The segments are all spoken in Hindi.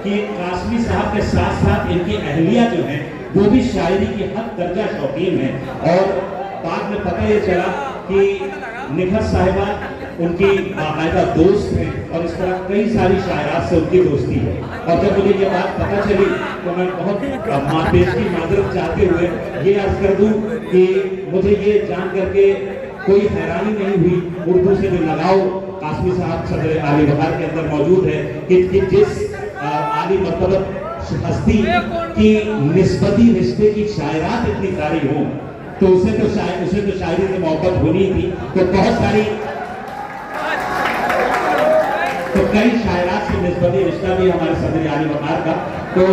कि कासमी साहब के साथ साथ इनकी अहलिया जो है वो भी शायरी की हद दर्जा शौकीन है। और बाद में पता ये चला कि निखत साहिबा उनकी बाकायदा दोस्त हैं और इस तरह कई सारी शायरात से उनकी दोस्ती है। और जब मुझे ये बात पता चली तो मैं बहुत पेश की माजरत चाहते हुए ये अर्ज कर दूं कि मुझे ये जान करके कोई हैरानी नहीं हुई उर्दू से जो लगाव कासमी साहब सदर आली वकार के अंदर मौजूद है कि जिस आली मर्तबत हस्ती की निस्बती रिश्ते की शायरात इतनी सारी हों तो उसे तो शायरी से मोहब्बत होनी थी। तो बहुत सारी तो कई शायरात से निस्बती रिश्ता भी हमारे सदर आली वकार का तो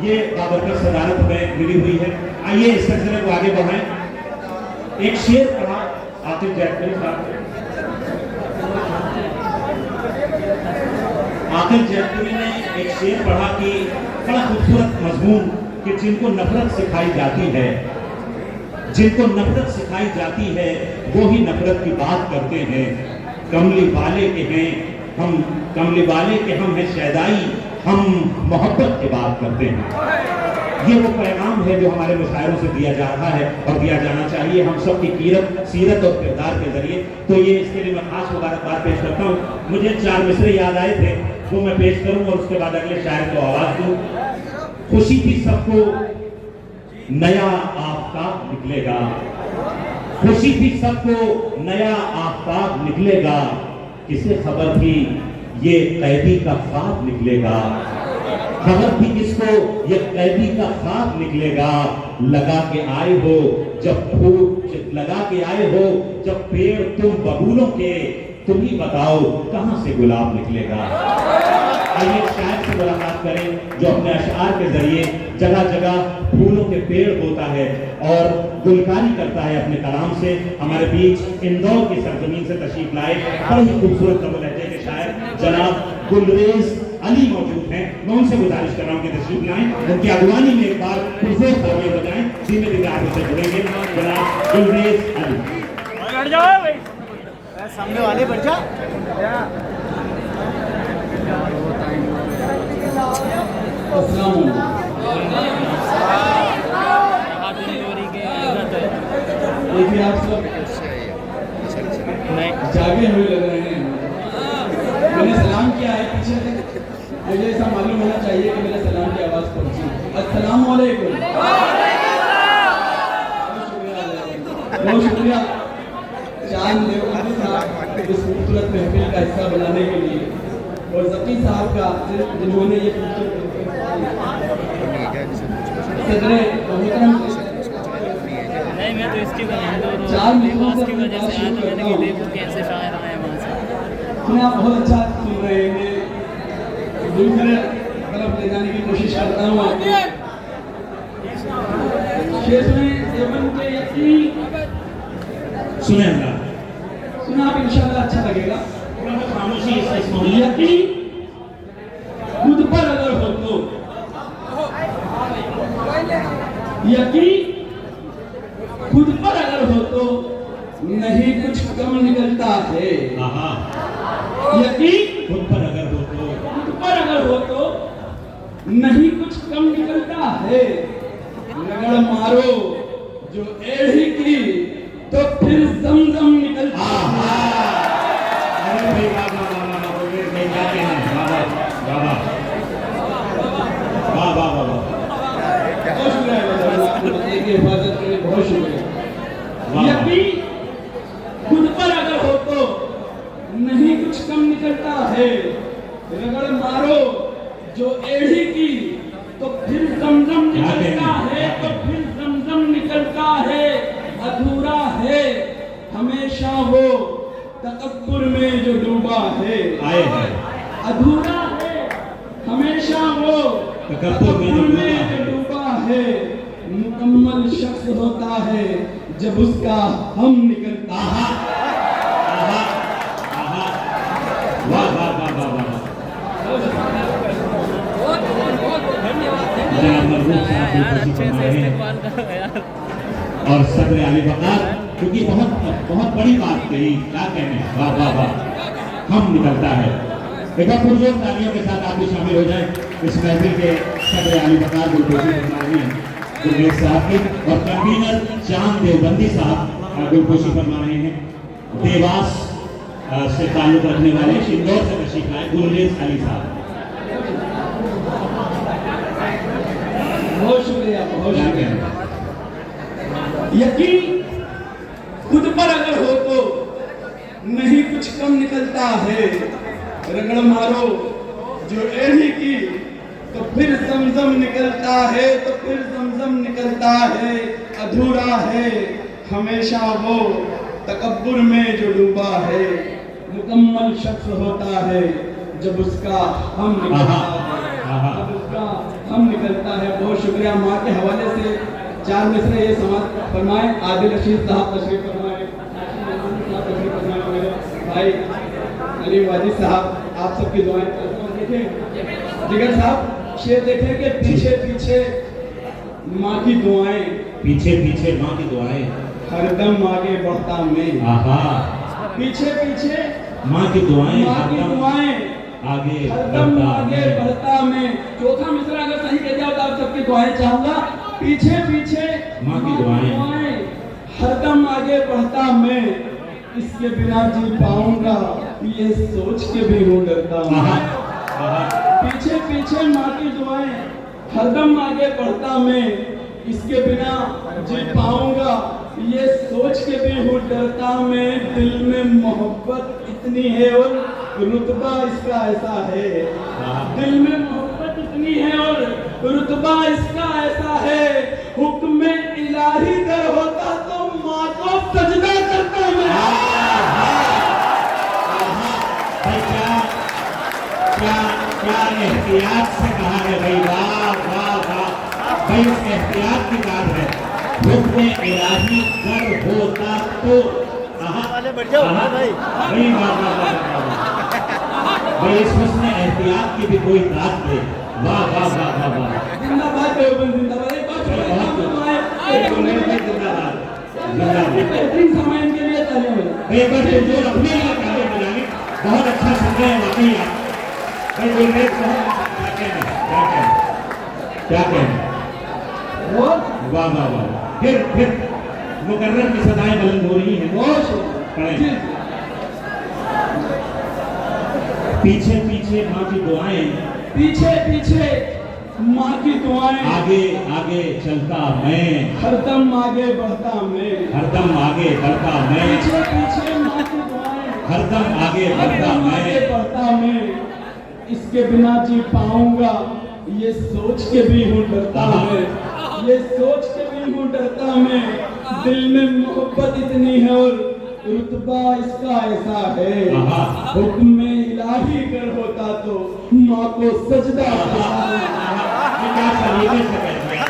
ये बाबरकत सदारत में मिली हुई है। आइए इस सिलसिले को आगे बढ़ाएं। एक शेर पढ़ा आतिफ जैतपुरी साहब, आतिफ जैतपुरी ने एक शेर पढ़ा कि बड़ा खूबसूरत मजमून कि जिनको नफरत सिखाई जाती है, जिनको नफरत सिखाई जाती है वो ही नफरत की बात करते हैं। कमली वाले के हैं हम, कमली वाले के हम हैं शैदाई, हम मोहब्बत की बात करते हैं। ये वो पैगाम है जो हमारे मुशायरों से दिया जा रहा है और दिया जाना चाहिए हम सब की सीरत और किरदार के जरिए। तो ये इसके लिए मैं खास मुबारकबाद पेश करता हूँ। मुझे 4 मिसरे याद आए थे वो मैं पेश करूँ और उसके बाद अगले शायर को आवाज दूँ। खुशी थी सबको नया आफ्ताब निकलेगा, खुशी थी सबको नया आफ्ताब निकलेगा, किसे खबर थी ये कैदी का ख्वाब निकलेगा, खबर थी किसको ये कैदी का ख्वाब निकलेगा। लगा के आए हो जब फूल लगा के आए हो जब पेड़ तुम बबूलों के, तुम ही बताओ कहां से गुलाब निकलेगा। आइए शायर से मुलाकात करें जो अपने अशआर के जरिए जगह जगह फूलों के पेड़ बोता है और गुलकारी करता है अपने कलाम से। हमारे बीच इंदौर की सरजमीन से तशरीफ लाए बड़े ही खूबसूरत तमिल लहजे के शायर जनाब गुलरेज अली मौजूद हैं। मैं उनसे गुजारिश कर रहा हूँ कि तशरीफ लाएं, उनकी अगवानी में एक बार पुरजोर तालियां बजाएं। धीमे धीमे आगे से जुड़ेंगे जनाब गुलरेज अली। बैठ जाओ भाई, सामने वाले बैठ जा। देखिए आप सब जागे हुए लग रहे हैं। मैंने सलाम किया है पीछे से, मुझे ऐसा मालूम होना चाहिए कि मेरे सलाम की आवाज पहुंची। अस्सलाम वालेकुम। बहुत शुक्रिया चांद देवबंदी साहब इस खूबसूरत महफिल का हिस्सा बनाने के लिए और जकी साहब का जिन्होंने ये नहीं, मैं तो इसकी चार मित्रों की वजह से आया तो मैंने कि देखो कैसे शायर आए वहाँ से। मैं आप बहुत अच्छा सुन रहे हैं। दूसरे तरफ ले जाने की कोशिश करता हूँ आपको। शेष में देवबंद के यकीन सुने हमरा सुना आप इंशाल्लाह अच्छा लगेगा। खामोशी यकीन खुद पर अगर हो तो, यकीन खुद पर अगर हो तो नहीं कुछ कम निकलता है। यकीन खुद पर अगर हो तो, खुद पर अगर हो तो नहीं कुछ कम निकलता है। रगड़ मारो जो एड़ी की तो फिर जमजम निकलता है। अरे भाई वाह वाह वाह वाह वाह क्या कहना है, वाह वाह वाह वाह वाह वाह। बहुत शुक्रिया आपने बच्चे की हिफाजत के लिए, बहुत शुक्रिया। यकीन खुद पर अगर हो तो नहीं कुछ कम निकलता है। रगड़ मारो जो एड़ी की तो फिर जमजम निकलता है, तो फिर जमजम निकलता है। अधूरा है हमेशा वो तकब्बुर में जो डूबा है। आए हैं अधूरा है हमेशा वो तकब्बुर में जो डूबा है। मुकम्मल शख्स होता है जब उसका हम निकलता है। वाह वाह वाह वाह वाह। और सदर आली वकार क्योंकि बहुत बहुत बड़ी बात कही, क्या कहने, वाह वाह वाह। हम निकलता है। एक बार पुरजोर तालियों के साथ आप भी शामिल हो जाएं। इस महफिल के सदर आली वकार गुलपोशी फरमा रहे हैं गुरमेज साहब की, और कन्वीनर चांद देवबंदी साहब गुलपोशी फरमा रहे हैं। देवास से ताल्लुक रखने वाले इंदौर से तशरीफ लाए गुरमेज अली साहब। बहुत शुक्रिया, बहुत क्या शुक्रिया। कहना? यकीन खुद पर अगर हो तो नहीं कुछ कम निकलता है, रगड़ मारो जो एड़ी की तो फिर जमजम निकलता है, तो फिर जमजम निकलता है। अधूरा है हमेशा वो तकब्बुर में जो डूबा है, मुकम्मल शख्स होता है जब उसका हम निकलता है, जब उसका हम निकलता है। बहुत शुक्रिया। माँ के हवाले से 4 मिसरे ये समाज फरमाए। आदिल रशीद साहब तशरीफ फरमाए, तशरीफ फरमाए, मेरे भाई अली वाजिद साहब, आप सबकी दुआएं। देखें जिगर साहब, शेर देखें कि पीछे पीछे माँ की दुआएं, पीछे पीछे माँ की दुआएं, हरदम आगे बढ़ता मैं। आहा, पीछे पीछे माँ की दुआएं, माँ की हरदम दुआएं, आगे हरदम बढ़ता आगे है। बढ़ता मैं। चौथा मिसरा अगर सही कह जाओ तो आप सबकी दुआएं चाहूंगा। पीछे पीछे माँ की दुआएं, हरदम आगे बढ़ता मैं, इसके बिना जी पाऊंगा ये सोच के भी हूँ डरता मैं। आहा, आहा, पीछे पीछे माँ की दुआएं, हरदम आगे बढ़ता मैं, इसके बिना जी पाऊंगा ये सोच के भी हूँ डरता मैं। दिल में मोहब्बत इतनी है और रुतबा इसका ऐसा है, दिल में मोहब्बत इतनी है और रुतबा इसका ऐसा है। हुक्म इलाही कर होता तो माँ को सजदा करता मैं। भाई क्या क्या एहतियात से कहा है भाई, वाह वाह वाह भाई, उस एहतियात की बात है। हुक्म इलाही कर होता तो वाले बढ़ जाओ भाई। भाई वाह वाह वाह वाह भाई, इस हुस्न एहतियात की भी कोई बात नहीं। वाह वाह वाह वाह वाह, जिंदाबाद देवबंद, जिंदाबाद। एक बार छोड़ो, जिंदाबाद जिंदाबाद। बेहतरीन समय के लिए तालियां बजाएं। एक बार जो अपने लिए ताली बजाएं, बहुत अच्छा सुन रहे हैं वाकई आप भाई। गुरमेज साहब क्या कहना, क्या कहना, और वाह वाह वाह। फिर मुकर्रर की सदाएं बुलंद हो रही हैं। जी, पीछे पीछे माँ की दुआएं, पीछे पीछे माँ की दुआएं, आगे आगे चलता मैं, हरदम आगे बढ़ता मैं। हरदम आगे बढ़ता मैं, पीछे पीछे माँ की दुआएं, हरदम आगे बढ़ता हरदम आगे मैं। बढ़ता मैं, इसके बिना जी पाऊंगा ये सोच के भी हूँ डरता मैं, ये सोच के भी हूँ डरता मैं। दिल में मोहब्बत इतनी है और रुतबा इसका ऐसा है। हुक्म इलाही कर होता तो माँ को सजदा करता मैं। ये क्या सलीके से कहते हैं।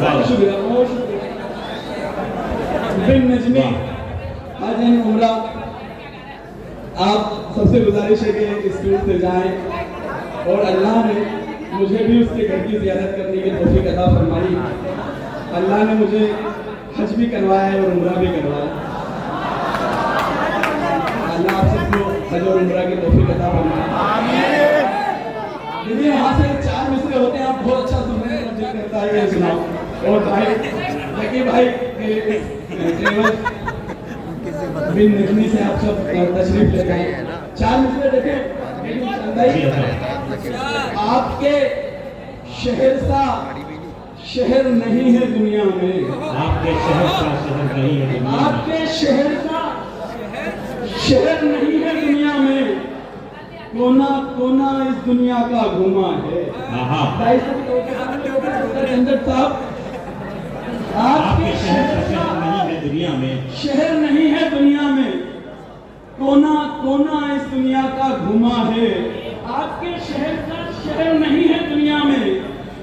बहुत शुक्रिया, बहुत शुक्रिया। बिन नजमी हाजन उमरा, आप सबसे गुजारिश है कि स्कूल से जाएं, और अल्लाह ने मुझे भी उसके घर की ज़ियारत करने की तौफीक अता फरमाई। अल्लाह ने मुझे हज भी करवाया है और उम्रा भी करवाया। अल्लाह आप सबको हज और उम्रा की तौफीक अता फरमाए। देखिए वहाँ से 4 मिसरे होते हैं, आप बहुत अच्छा सुनने का दिल करता है ये सुनाओ। और भाई जकी भाई ट्रेवल बिन नजमी से आप सब तशरीफ ले गए। 4 मिसरे देखें। आपके शहर सा शहर नहीं है दुनिया में, आपके शहर का शहर नहीं है दुनिया में, आपके शहर का शहर नहीं है दुनिया में, कोना कोना इस दुनिया का घुमा है। भाई साहब साहब, आपके शहर का शहर नहीं है दुनिया में, शहर नहीं है दुनिया में, कोना कोना इस दुनिया का घुमा है। आपके शहर का शहर नहीं है दुनिया में,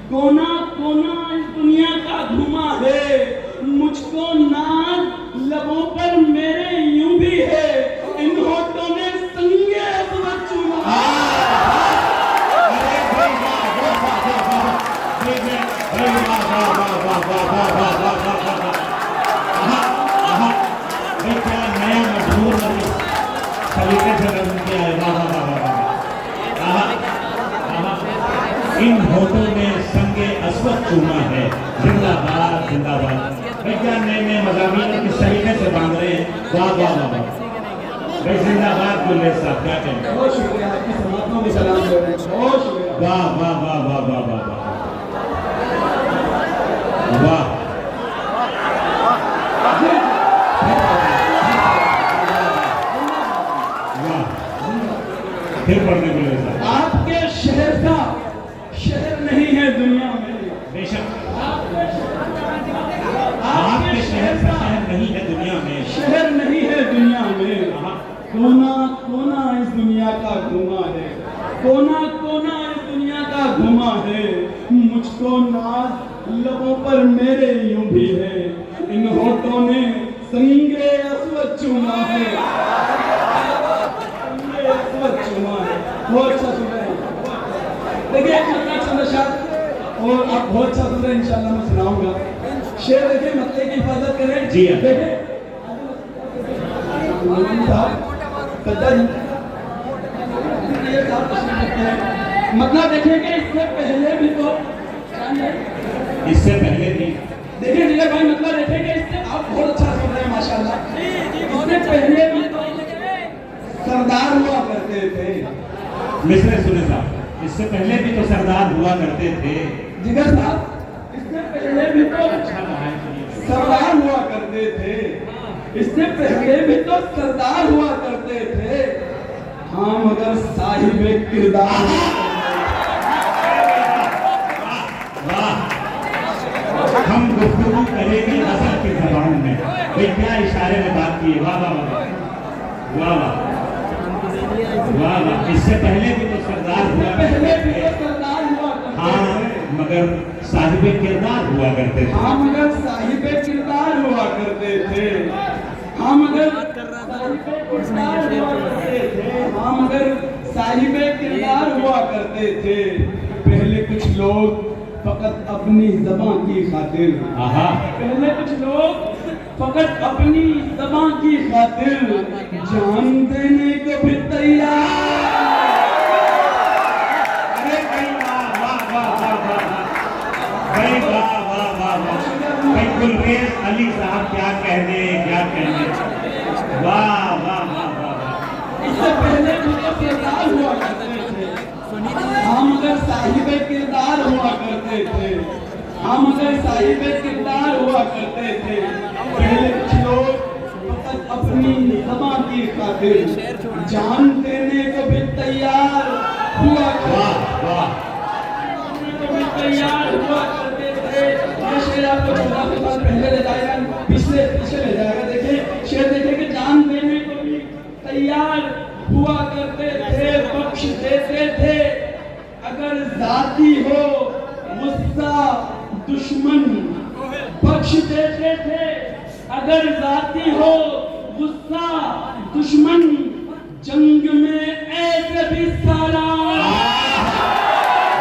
कोना कोना इस दुनिया का घुमा है। मुझको नाज लबों पर मेरे यूं भी है, इन होठों ने संगे अजमत चूमा। क्या नया मजबूर सलीके से नज़म किया है। वाह वाह वाह वाह भाई जिंदाबाद गुल्ले साहब, क्या कहेंगे? बहुत शुक्रिया, आपकी समातों में सलाम दे रहे हैं, बहुत शुक्रिया। वाह वाह वाह वाह वाह वाह वाह वाह वाह, फिर पढ़ने को ले साहब। आपके शहर का शहर नहीं है दुनिया में, बेशक आपके आपके शहर का शहर नहीं है दुनिया में, शहर नहीं है दुनिया में। हाँ, कोना कोना इस दुनिया का घुमा है, कोना कोना इस दुनिया का घुमा है। मुझको नाज लबों पर मेरे यूं भी है, इन होठों ने संगे अस्वद चूमा है, संगे अस्वद चूमा है। बहुत अच्छा सुन रहे हैं, देखिए कितना अच्छा शाद, और आप बहुत अच्छा सुन रहे हैं, इंशाल्लाह मैं सुनाऊंगा शेर। देखिए मतले की हिफाजत करें जी हाँ। देखिए मतलब देखिए कि इससे पहले भी तो इससे पहले भी देखिए जिगर भाई, मतलब देखिए कि इससे आप बहुत अच्छा सुन रहे हैं माशाल्लाह। इससे पहले भी तो सरदार हुआ करते थे, मिसरे सुने साहब, इससे पहले भी तो सरदार हुआ करते थे। जिगर साहब इससे पहले भी तो अच्छा कहा है सुनिए। सरदार हुआ करते थे, इससे पहले भी तो सरदार हुआ करते थे। हाँ मगर साहिब किरदार वाह, हम गुफ्तगू करेंगे असल की जबान में। भाई क्या इशारे में बात की है, वाह वाह वाह वाह वाह वाह वाह। इससे पहले भी तो सरदार हुआ पहले भी करते तो थे। सरदार हुआ करते हाँ थे। मगर साहिब किरदार हुआ करते थे। हाँ मगर साहिब किरदार हुआ करते थे। हाँ मगर साहिब किरदार हुआ करते थे। हाँ मगर साहिब किरदार हुआ करते थे। पहले कुछ लोग फकत अपनी ज़बान की खातिर, आहा, पहले कुछ लोग फकत अपनी ज़बान की खातिर जान देने को भी तैयार। अरे भाई वाह वाह वाह वाह वाह भाई वाह वाह वाह वाह भाई गुलरेज अली साहब, क्या कहने क्या कहने, वाह वाह वाह वाह। इससे पहले भी तो सरदार हुआ करते थे। हाँ मगर साहिब किरदार हुआ करते थे। हाँ मगर साहिब किरदार हुआ करते थे। पहले कुछ लोग फकत अपनी ज़बान की खातिर जान देने को भी तैयार हुआ वाह वाह तैयार हुआ करते थे। ये शेर आपको 14 साल पहले ले जाएगा, पीछे पीछे ले जाएगा। देखिए शेर देखिए कि जान देने को भी तैयार हुआ करते थे, बख्श देते थे अगर जाती हो गुस्सा दुश्मन, बख्श देते थे अगर जाती हो गुस्सा दुश्मन, जंग में ऐसे भी सारा।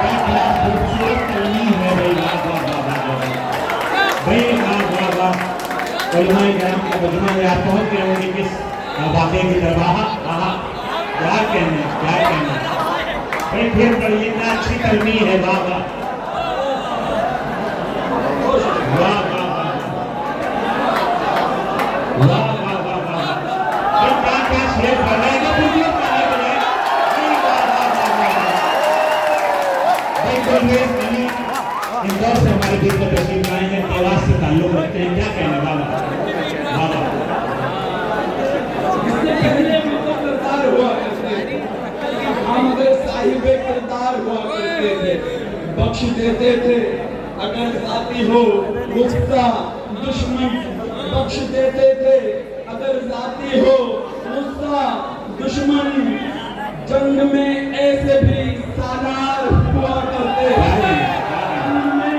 भाई क्या खूबसूरत कलमी है भाई, वाह वाह वाह वाह वाह भाई, वाह वाह वाह। उलमाए किराम का मजमा में आप पहुंच गए होंगे किस वाक़े की तरफ। आहा आहा, क्या कहने क्या कहने भाई, फिर पढ़िए, क्या अच्छी कलमी है, वाह वाह वाह वाह वाह वाह वाह वाह। भाई क्या क्या शेर पढ़ रहे हैं, खूबसूरत गाने बजाए। भाई वाह वाह वाह वाह। भाई गुलरेज अली इंदौर से हमारे बीच में तशरीफ लाए हैं, देवास से ताल्लुक रखते हैं, क्या कहने, वाह वाह वाह वाह। इससे पहले भी तो सरदार हुआ करते थे। हाँ मगर साहिब किरदार हुआ करते थे, बख्श देते थे अगर जाती हो गुस्सा दुश्मन, बख्श देते थे अगर जाती हो गुस्सा दुश्मन, जंग में ऐसे भी सालार हुआ करते थे, जंग में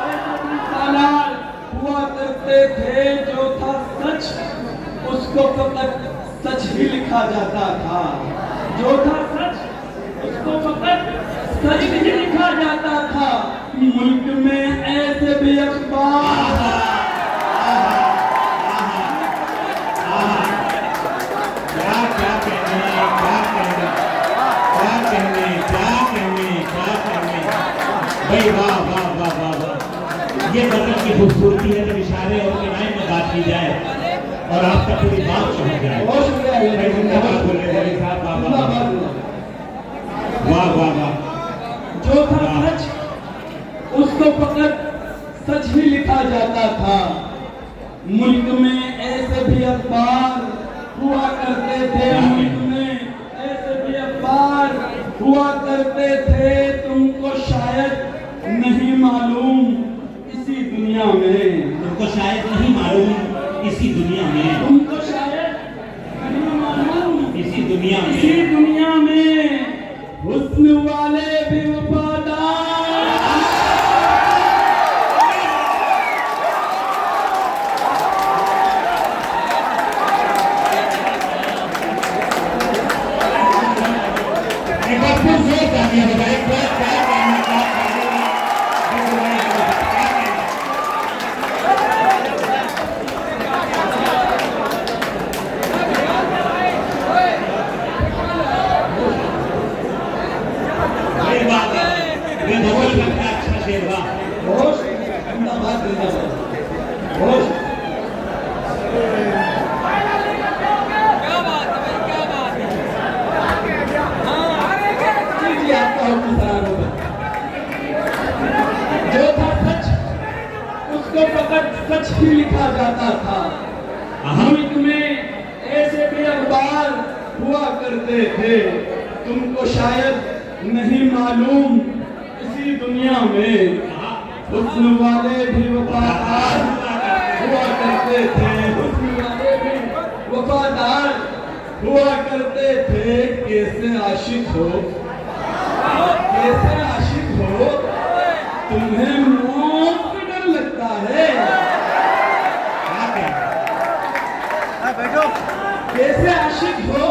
ऐसे भी सालार हुआ करते थे। जो था सच उसको फकत सच ही लिखा जाता था, जो था सच उसको फकत सच ही लिखा जाता था। मुल्क में ऐसे भी अखबार, क्या क्या कहने क्या कहने क्या कहने क्या कहने क्या कहने भाई, वाह वाह वाह वाह वाह। ये गजल की खूबसूरती है जब इशारे और किनारे में बात की जाए। और आपका पूरी बात पहुंच जाए। बहुत शुक्रिया भाई जिंदाबाद बोल रहे हैं साहब, वाह वाह वाह। जो था सच उसको फकत सच ही लिखा जाता था। मुल्क में ऐसे भी अखबार हुआ करते थे, मुल्क में ऐसे भी अखबार हुआ करते थे, तुमको शायद नहीं मालूम इसी दुनिया में, तुमको शायद नहीं मालूम इसी दुनिया में, तुमको शायद नहीं मालूम इसी दुनिया इसी में, दुनिया में हुस्न वाले भी वफादार। एक बार फिर जोर तालियां बजाएं। क्या कहना, क्या कहना, क्या कहना। शेर बात है, ये धवल का अच्छा शेर वाह। होश जिंदाबाद जिंदाबाद होश। जी आपका हुक्म सरार होगा। जो था सच उसको फकत सच ही लिखा जाता था। मुल्क में ऐसे भी अखबार हुआ करते थे, तुमको शायद नहीं मालूम इसी दुनिया में हुस्न वाले भी वफादार हुआ करते थे, हुस्न वाले भी वफादार हुआ करते थे। कैसे आशिक हो, कैसे आशिक हो, तुम्हें मौत से डर लगता है। क्या कहना। बैठो। कैसे आशिक हो,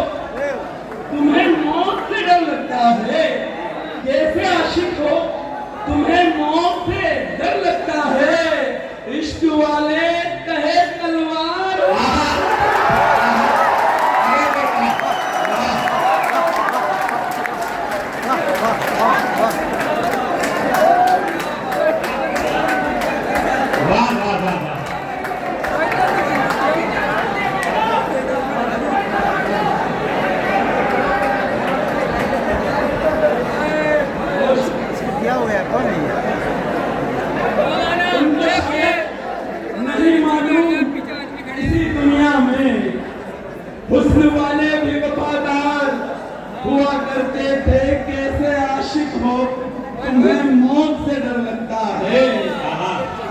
तुम्हें मौत से डर लगता है। कैसे आशिक हो, तुम्हें मौत से डर लगता है। इश्क वाले कहे तलवार। वाह वाह वाह वाह। क्या हो गया, कौन है ये? तुमको शायद नहीं मालूम इसी दुनिया में हुस्न वाले भी वफादार हुआ करते थे। कैसे आशिक हो, तुम्हें मौत से डर लगता है।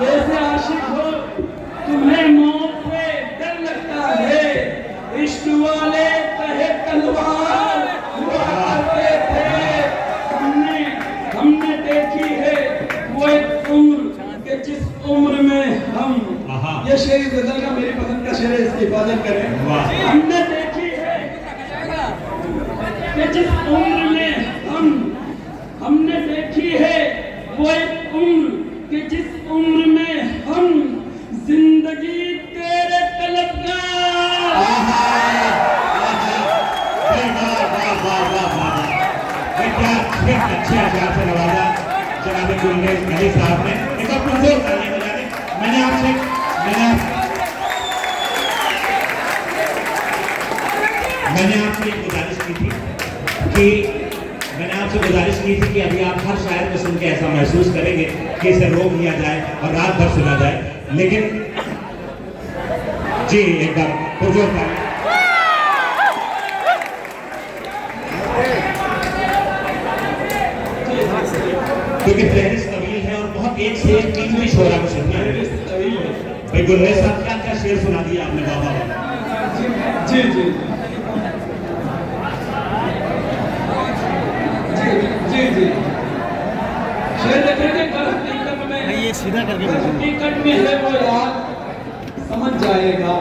कैसे आशिक हो, तुम्हें मौत से डर लगता है। इश्क वाले कहे तलवार हुआ करते थे। हमने देखी है वो एक उम्र कि जिस उम्र में हम, ये शेर इस गजल का मेरी पसंद का शेर है, इसकी हिफाजत करें। वाह। हमने देखी है कि जिस उम्र में हमने देखी है वो एक उम्र कि जिस उम्र में हम जिंदगी तेरे तलबगार। क्या अच्छे अशार से नवाजा जनाब गुलरेज अली साहब ने। एक बार फिर जोर तालियां बजा दें। मैंने आपसे एक गुजारिश की थी कि अभी आप हर शायर को सुन के ऐसा महसूस करेंगे कि इसे रोक लिया जाए और रात भर सुना जाए, लेकिन जी एक बार पुरजोर तालियां। क्योंकि फहरिस्त तवील है और बहुत एक से एक चीज भी शोरा को सुनना है। भाई गुलरेज साहब क्या क्या शेर सुना दिया आपने, बाबा जी जी जी जी। शेर देखेंगे कर हकीकत में, ये सीधा करके कर हकीकत में है वो यार समझ जाएगा।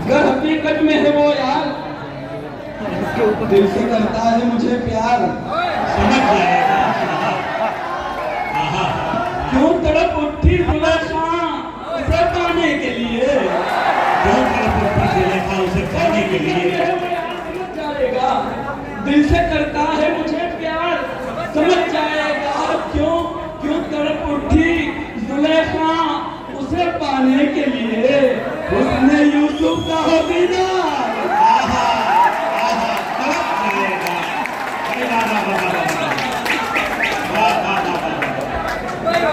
कर हकीकत में है वो यार दिल से करता है मुझे प्यार। समझ जाएगा। क्यों तड़प उठी जुलेखा उसे पाने के लिए, क्यों तड़प उठी जुलेखा उसे पाने के लिए। समझ जाएगा। दिल से करता है मुझे प्यार, समझ जाएगा। क्यों क्यों तड़प उठी जुलेखा उसे पाने के लिए। उसने यूसुफ का हो दीदार। आहा, आहा, तड़प जाएगा। अरे वाह, वाह, वाह, वाह, वाह, वाह, वाह, वाह, वाह।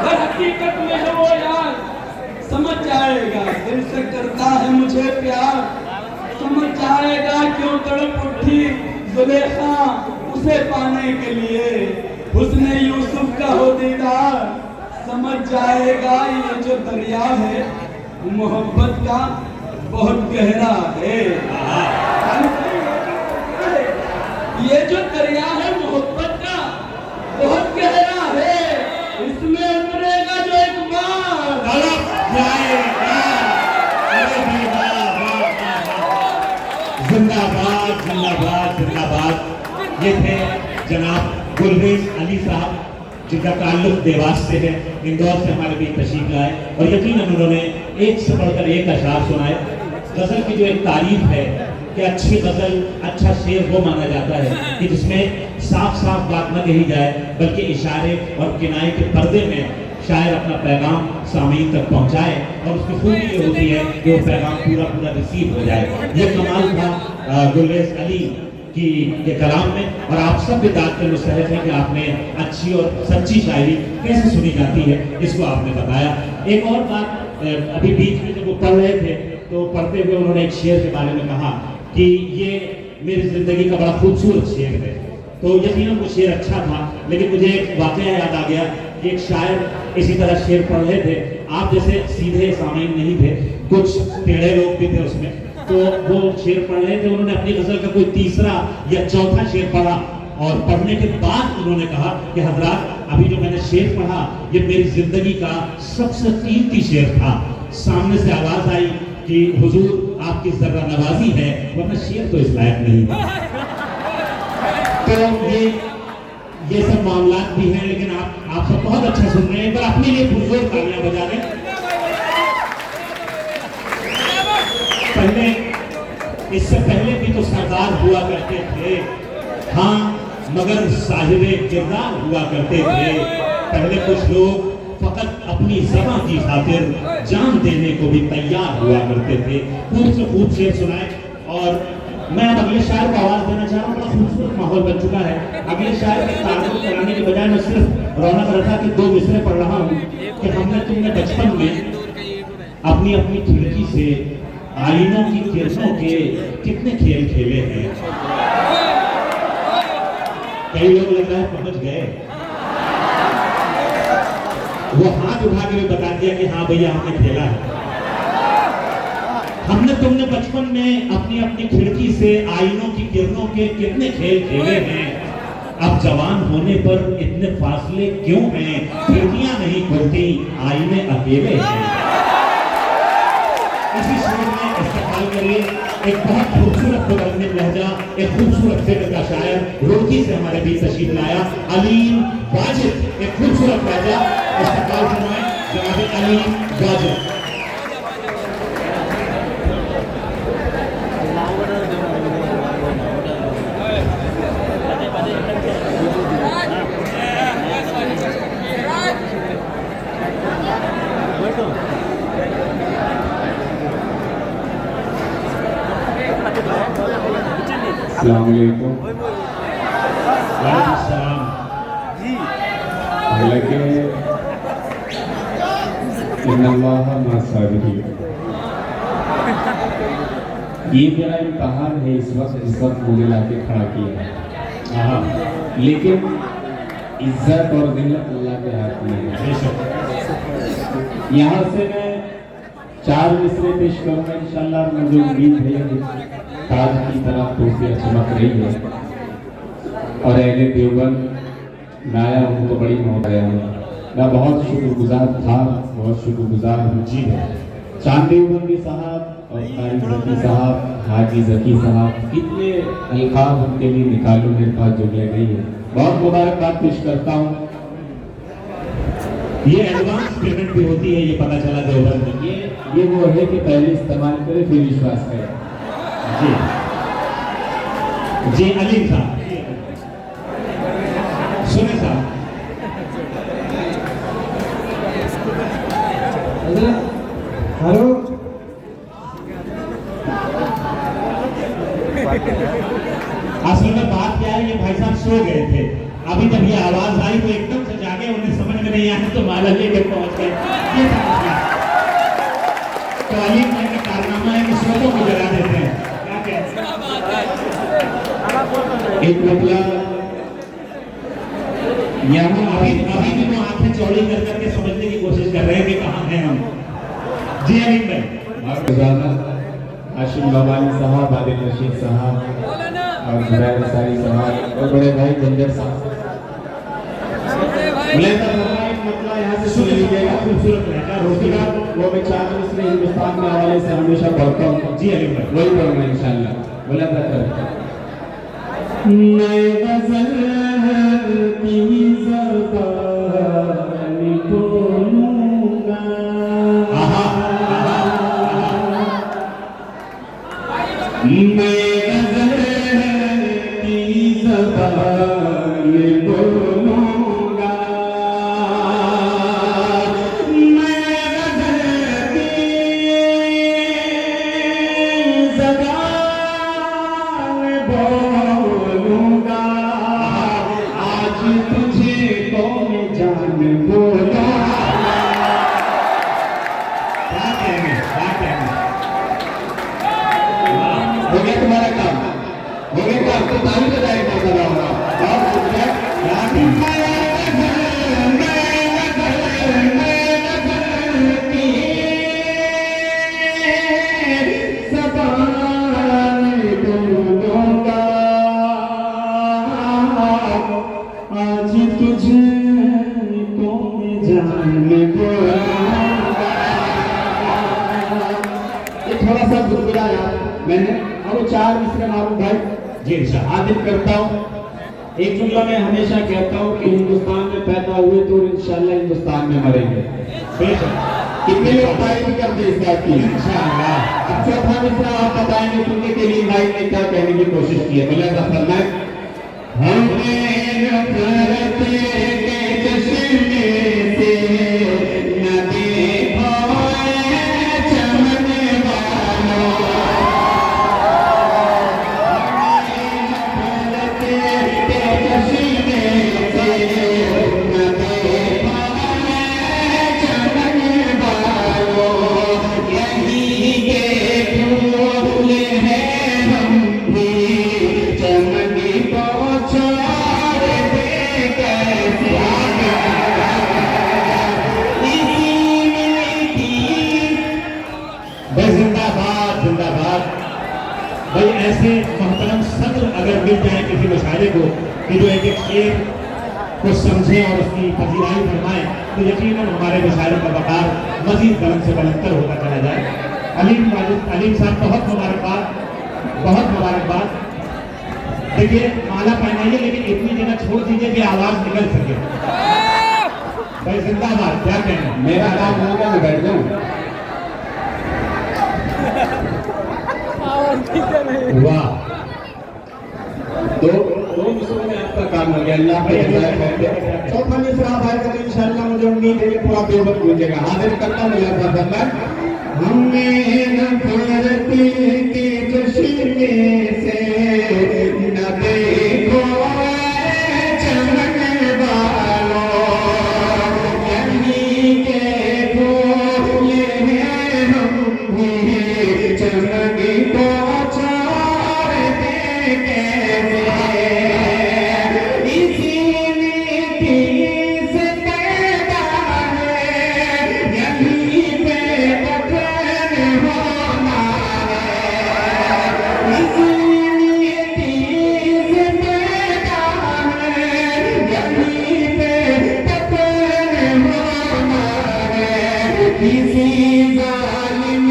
दर हकीकत में है वो यार, समझ जाएगा दिल से करता है मुझे प्यार, समझ जाएगा क्यों तड़प उठी जुलेखा उसे पाने के लिए, हुस्न यूसुफ का हो दीदार, समझ जाएगा ये जो दरिया है मोहब्बत का बहुत गहरा है। ये जो दरिया है मोहब्बत का बहुत गहरा है, इसमें उतरेगा जो एक बार तड़प जाएगा। अरे भाई, वाह, वाह, वाह, वाह। जिंदाबाद, जिंदाबाद, जिंदाबाद। ये थे जनाब गुलरेज अली साहब, जिनका ताल्लुक देवास से है, इंदौर से हमारे बीच तशरीफ लाए और यकीनन उन्होंने एक से बढ़कर एक अशआर सुनाए। गजल की जो एक तारीफ है कि अच्छी गजल, अच्छा शेर वो माना जाता है कि जिसमें साफ साफ बात न कही जाए बल्कि इशारे और किनारे के पर्दे में शायर अपना पैगाम सामीन तक पहुंचाए, और उसकी खूबी ये होती है कि वो पैगाम पूरा पूरा रिसीव हो जाए। ये कमाल था गुलरेज अली की ये कलाम में, और आप सब भी दाद के मुस्तहक हैं कि आपने अच्छी और सच्ची शायरी कैसे सुनी जाती है इसको आपने बताया। एक और बात, अभी बीच में जब वो पढ़ रहे थे तो पढ़ते हुए उन्होंने एक शेर के बारे में कहा कि ये मेरी जिंदगी का बड़ा खूबसूरत शेर है, तो यकीनन वो शेर अच्छा था, लेकिन मुझे एक वाकया याद आ गया कि एक शायर इसी तरह शेर पढ़ रहे थे। आप जैसे सीधे सामीन नहीं थे, कुछ टेढ़े लोग भी थे उसमें, तो वो शेर पढ़ रहे थे, उन्होंने अपनी गजल का कोई तीसरा या चौथा शेर पढ़ा और पढ़ने के बाद उन्होंने कहा कि हजरात अभी जो मैंने शेर पढ़ा ये मेरी जिंदगी का सबसे कीमती शेर था। सामने से आवाज आई कि हुजूर आपकी जर्रा नवाजी है, वरना शेर तो इस लायक नहीं है। तो ये सब मामलात भी हैं, लेकिन आप सब बहुत अच्छा सुन रहे हैं। एक बार अपने लिए पुरजोर तालियां बजा दें। पहले, इससे पहले भी तो सरदार हुआ करते थे, हाँ, मगर साहिबे किरदार हुआ करते थे। पहले कुछ लोग फकत अपनी ज़बां की खातिर जान देने को भी तैयार हुआ करते थे। खूब से खूब शेर सुनाए, और मैं अब अगले शायर को आवाज देना चाह रहा हूँ। बड़ा खूबसूरत माहौल बन चुका है। अगले शायर के तारुफ कराने के बजाय मैं सिर्फ रौनक रखा कि 2 मिसरे पढ़ रहा हूँ कि हमने तुमने बचपन में अपनी अपनी खिड़की से आईनों की किरणों के कितने खेल खेले हैं। कई लोग लग रहा है पहुंच गए, वो हाथ उठा के बता दिया कि हाँ भैया हमने खेला है। हमने तुमने बचपन में अपनी अपनी खिड़की से आईनों की किरणों के कितने खेल खेले हैं। अब जवान होने पर इतने फासले क्यों हैं, खिड़कियां नहीं खुलती, आईने अकेले हैं। इसी शेर में इस्तेमाल करिए एक बहुत खूबसूरत मुतरन्निम लहजा, एक खूबसूरत फिक्र का शायर रोकी से हमारे बीच तशरीफ लाया अलीम वाजिद। एक खूबसूरत लहजा इस्तेमाल फरमाएं जनाब अलीम वाजिद। अस्सलामुअलैकुम। वालेकुम सलाम। हालांकि इन्नल्लाह मअस-साबिरीन, ये मेरा इम्तहान है इस वक्त मुझे लाके खड़ा किया है। हाँ, लेकिन इज्जत और जिल्लत अल्लाह के हाथ में है। यहाँ से मैं 4 मिसरे पेश करूँगा इंशाअल्लाह। मुझे उम्मीद है कि ताज की तरह टोपियाँ चमक रही है, और अहले देवबंद मैं आया हूँ तो बड़ी मौत आया हूँ। मैं बहुत शुक्रगुजार था, बहुत शुक्रगुजार हूँ जी है चांद देवबंदी साहब और कारी जकी साहब, हाजी जकी साहब, कितने अल्काब उनके लिए निकालो मेरे पास जो ले गई है। बहुत मुबारकबाद पेश करता हूँ। ये एडवांस पेमेंट भी होती है, ये पता चला देवबंद में। ये वो है कि पहले इस्तेमाल करें फिर विश्वास करें। जी जी अली साहब सुने साहब। हेलो, असल में बात क्या है, ये भाई साहब सो गए थे, अभी जब ये आवाज आई तो एकदम से जागे, उन्हें समझ में नहीं आया तो माला लेके पहुंच गए। ये था मसला। तो अली का कारनामा है कि सोतों को जगा देते हैं। क्या कहते हैं? एक मतलब यहाँ अभी भी वो आंखें चौड़ी कर करके समझने की कोशिश कर रहे हैं कि कहाँ हैं हम। जी अलीम भाई, हाशिम बाबानी साहब, आदिल रशीद साहब और जुबैर अंसारी साहब और बड़े भाई जंजर साहब। मतलब यहाँ से सुन लीजिएगा, खूबसूरत लहजा रोटी का वो मैं 4 मिसरे हिंदुस्तान के हवाले से हमेशा पढ़ता हूँ। जी अलीम भाई, वही पढ़ूंगा इंशाल्लाह। बोला था मैं गज़ल की ज़बानी बोलूँगा, आहा, मैं गज़ल की ज़बानी बोलूँगा, मैं गज़ल की ज़बानी बोलूँगा, आज तुझे को मैं जान बोला। क्या कहेंगे, क्या कहेंगे? हो गया तुम्हारा काम, हो गया काम, तो ताली बजाएगा जरा होगा और क्या कहेंगे? आज तुझे को मैं जान बोलूँगा। ये थोड़ा सा गुनगुनाया मैंने, और वो 4 मिसरे मारूं भाई जी इंशाल्लाह। आदिल करता हूँ। एक जुमला मैं हमेशा कहता हूँ कि हिंदुस्तान में पैदा हुए तो इंशाल्लाह हिंदुस्तान में मरेंगे। बेशक, कितने लोग तारीफ करते इस बात की? इंशाल्लाह। अब चौथा मिसरा आप बताएंगे सुनने के लिए भाई ने क्या कहने की कोशिश की है। बोला था फरमाए, हमने नफरत के चश्मे से न देखा चमन वालों, नफरत के चश्मे से न देखा चमन वालों, यही के फूल हैं हम भी चमन को छोड़ दे कैसे इसी मिलती। भाई जिंदाबाद, जिंदाबाद। भाई ऐसे मोहतरम सत्र अगर मिल जाए किसी मुशायरे को कि जो एक एक शेर को समझे और उसकी पजीराई फरमाए, तो यकीनन हमारे मुशायरों का वकार मजीद बुलंद से बुलंदतर होता चला जाए। अलीम साहब, बहुत मुबारकबाद, बहुत मुबारकबाद। देखिए माला पहनाइए, लेकिन इतनी जगह छोड़ दीजिए कि आवाज निकल सके। भाई जिंदाबाद, क्या कहना है? मेरा काम होगा मैं बैठ जाऊं। वाह, दो मिसरों में आपका काम हो गया। अल्लाह पे हिदायत करेंगे। चौथा मिसरा आप आएगा तो इंशाल्लाह मुझे उम्मीद है कि पूरा देवबंद गूंजेगा। हाजिर करता हूं मेरा फरमान, हमने नफरत के चश्मे से न देखो चमन वालों, यही के फूल हैं हम भी चमन को छोड़ दे कैसे इसी मिट्टी से पैदा है, यही पे दफन होना है। इसी मिट्टी से पैदा है, यही पे दफन होना है। किसी जालिम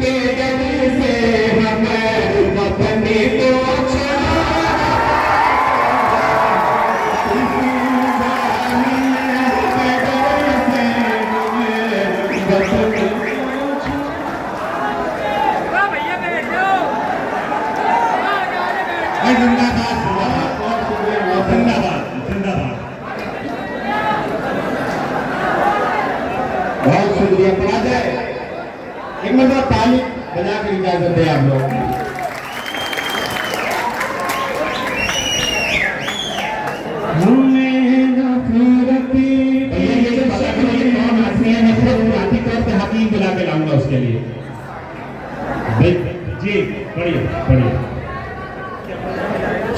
के डर से हमें वतन को भाई जिंदाबाद, जिंदाबाद, जिंदाबाद, जिंदाबाद। बहुत शुक्रिया। पढ़ा जाए एक मतलब ताली बजा कर इजाजत दे आप लोग।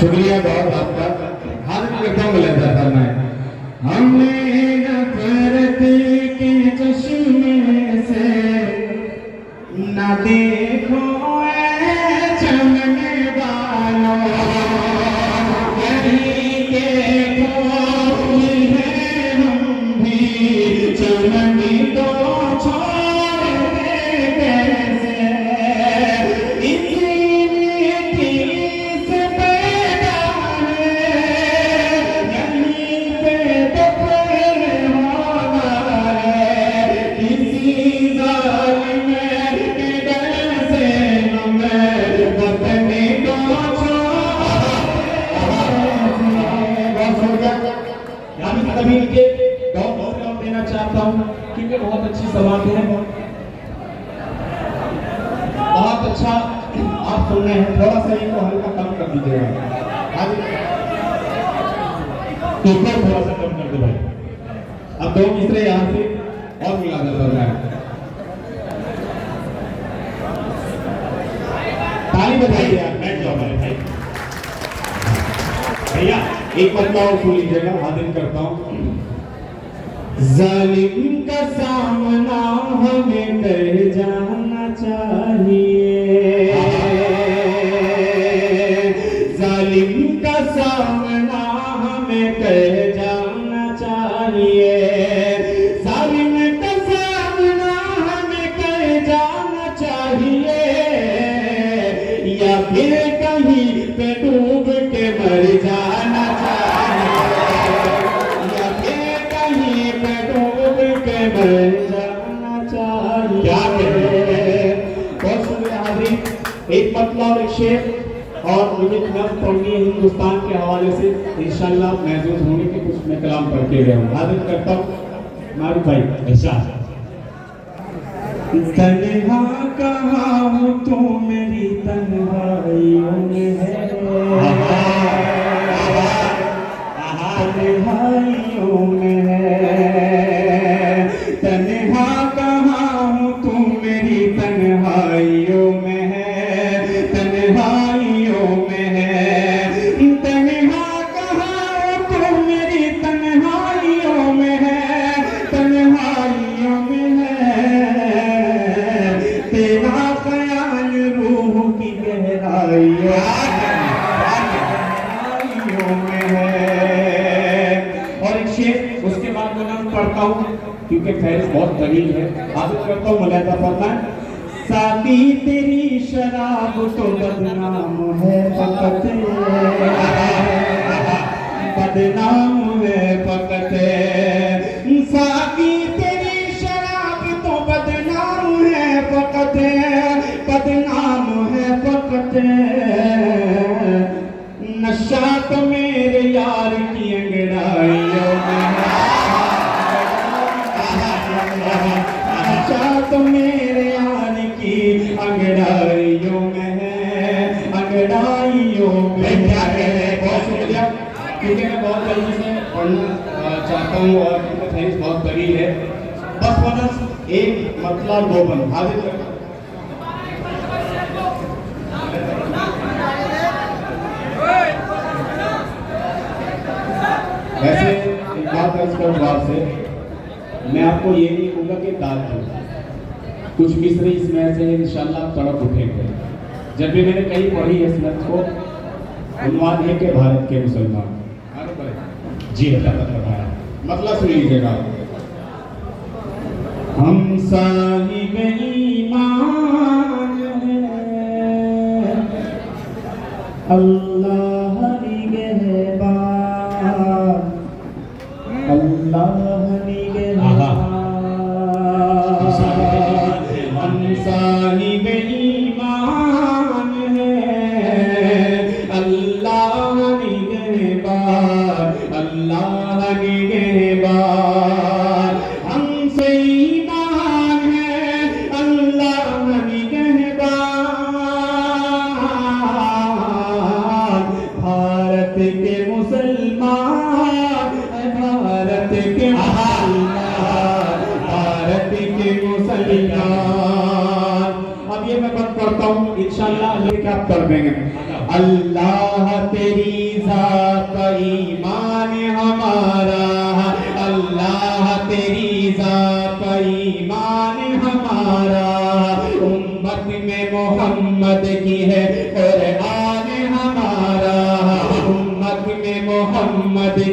शुक्रिया बहुत आपका। हाथ करता हूँ मुलायदा करना है। हमने नफरत के चश्मे से न देखो ऐ चमने वालों, यही के खोल है हम भी चमनी तो छोड़ दे कैसे, इसी मिट्टी से पैदा है, यहीं पे दफन होना है, किसी जालिम के डर से हमें वतन को सभी के बहुत देना चाहता हूँ क्योंकि बहुत अच्छी समाधि है, बहुत अच्छा आप सुन रहे हैं। थोड़ा सा इनको हल्का कम कर दीजिएगा, ऊपर थोड़ा सा कम कर दो भाई। अब दो तीसरे यहाँ से और मुलाकात कर रहा है। ताली बजाइए आप, बैठ जाओ मेरे भाई। भैया एक बार और सुन लीजिएगा, हाजिर करता हूँ। जालिम का सामना हमें कर जाना चाहिए, जालिम का सामना हमें कर जाना चाहिए, जालिम का सामना हमें कर जाना चाहिए, या फिर कहीं पे डूब के मर जाना चाहिए, या फिर कहीं पे डूब के मर जाना चाहिए। क्या बहुत शुक्रिया हाजिर। एक मतला और एक शेर और मुझे नफ्स पढ़नी है हिंदुस्तान के हवाले से, इंशाल्लाह महसूस होने के कुछ मैं कलाम पढ़ के गया हूँ। हाजिर करता हूँ मारूफ भाई। ऐसा तन्हा कहाँ हूँ तो मेरी तन्हाइयों में है, तन्हाइयों में है, तन्हा कहाँ हूँ तू मेरी तन्हाइयों में है, तन्हाइयों में है, तन्हा कहाँ हूँ तू मेरी तन्हाइयों में है, तन्हाइयों में है, तेरा ख्याल रूह की गहराइयों में है। और एक शेर उसके बाद मैं नाम पढ़ता हूँ क्योंकि फहरिस्त बहुत तवील है। हाजिर करता हूँ मुलायदा फरमाएं। साकी तेरी शराब तो बदनाम है फकत, बदनाम है फकत, साकी तेरी शराब तो बदनाम है फकत, बदनाम है फकत, नशा तो मेरे यार की अंगड़ाइयों में है, नशा तो मेरे यार की अंगड़ाइयों में है, अंगड़ाइयों में है। बहुत शुक्रिया क्योंकि मैं बहुत जल्दी से पढ़ना चाहता हूँ और फहरिस्त बहुत बड़ी है। बस वजह एक मतला दो बंद हाजिर कर। वैसे एक बात अर्ज करूँ आपसे, मैं आपको ये नहीं कहूँगा कि दाद दो, कुछ मिसरे इसमें से इंशाल्लाह तड़प उठेंगे। जब भी मैंने कहीं पढ़ी है इस नत को, उन्वान है कि भारत के मुसलमान जी मतलब सुन लीजिएगा। हम साहिब ईमान हैं, अल्लाह निगहबान, अल्लाह निगहबान, हम साहिब ईमान हैं, अल्लाह निगहबान, अल्लाह निगहबान, हमसे ईमान है, अल्लाह निगहबान, भारत के मुसलमान, भारत के मुसलमान, भारत के मुसलमान। अब ये मैं बंद करता हूँ, इंशाल्लाह लेके आप कर देंगे। अल्लाह तेरी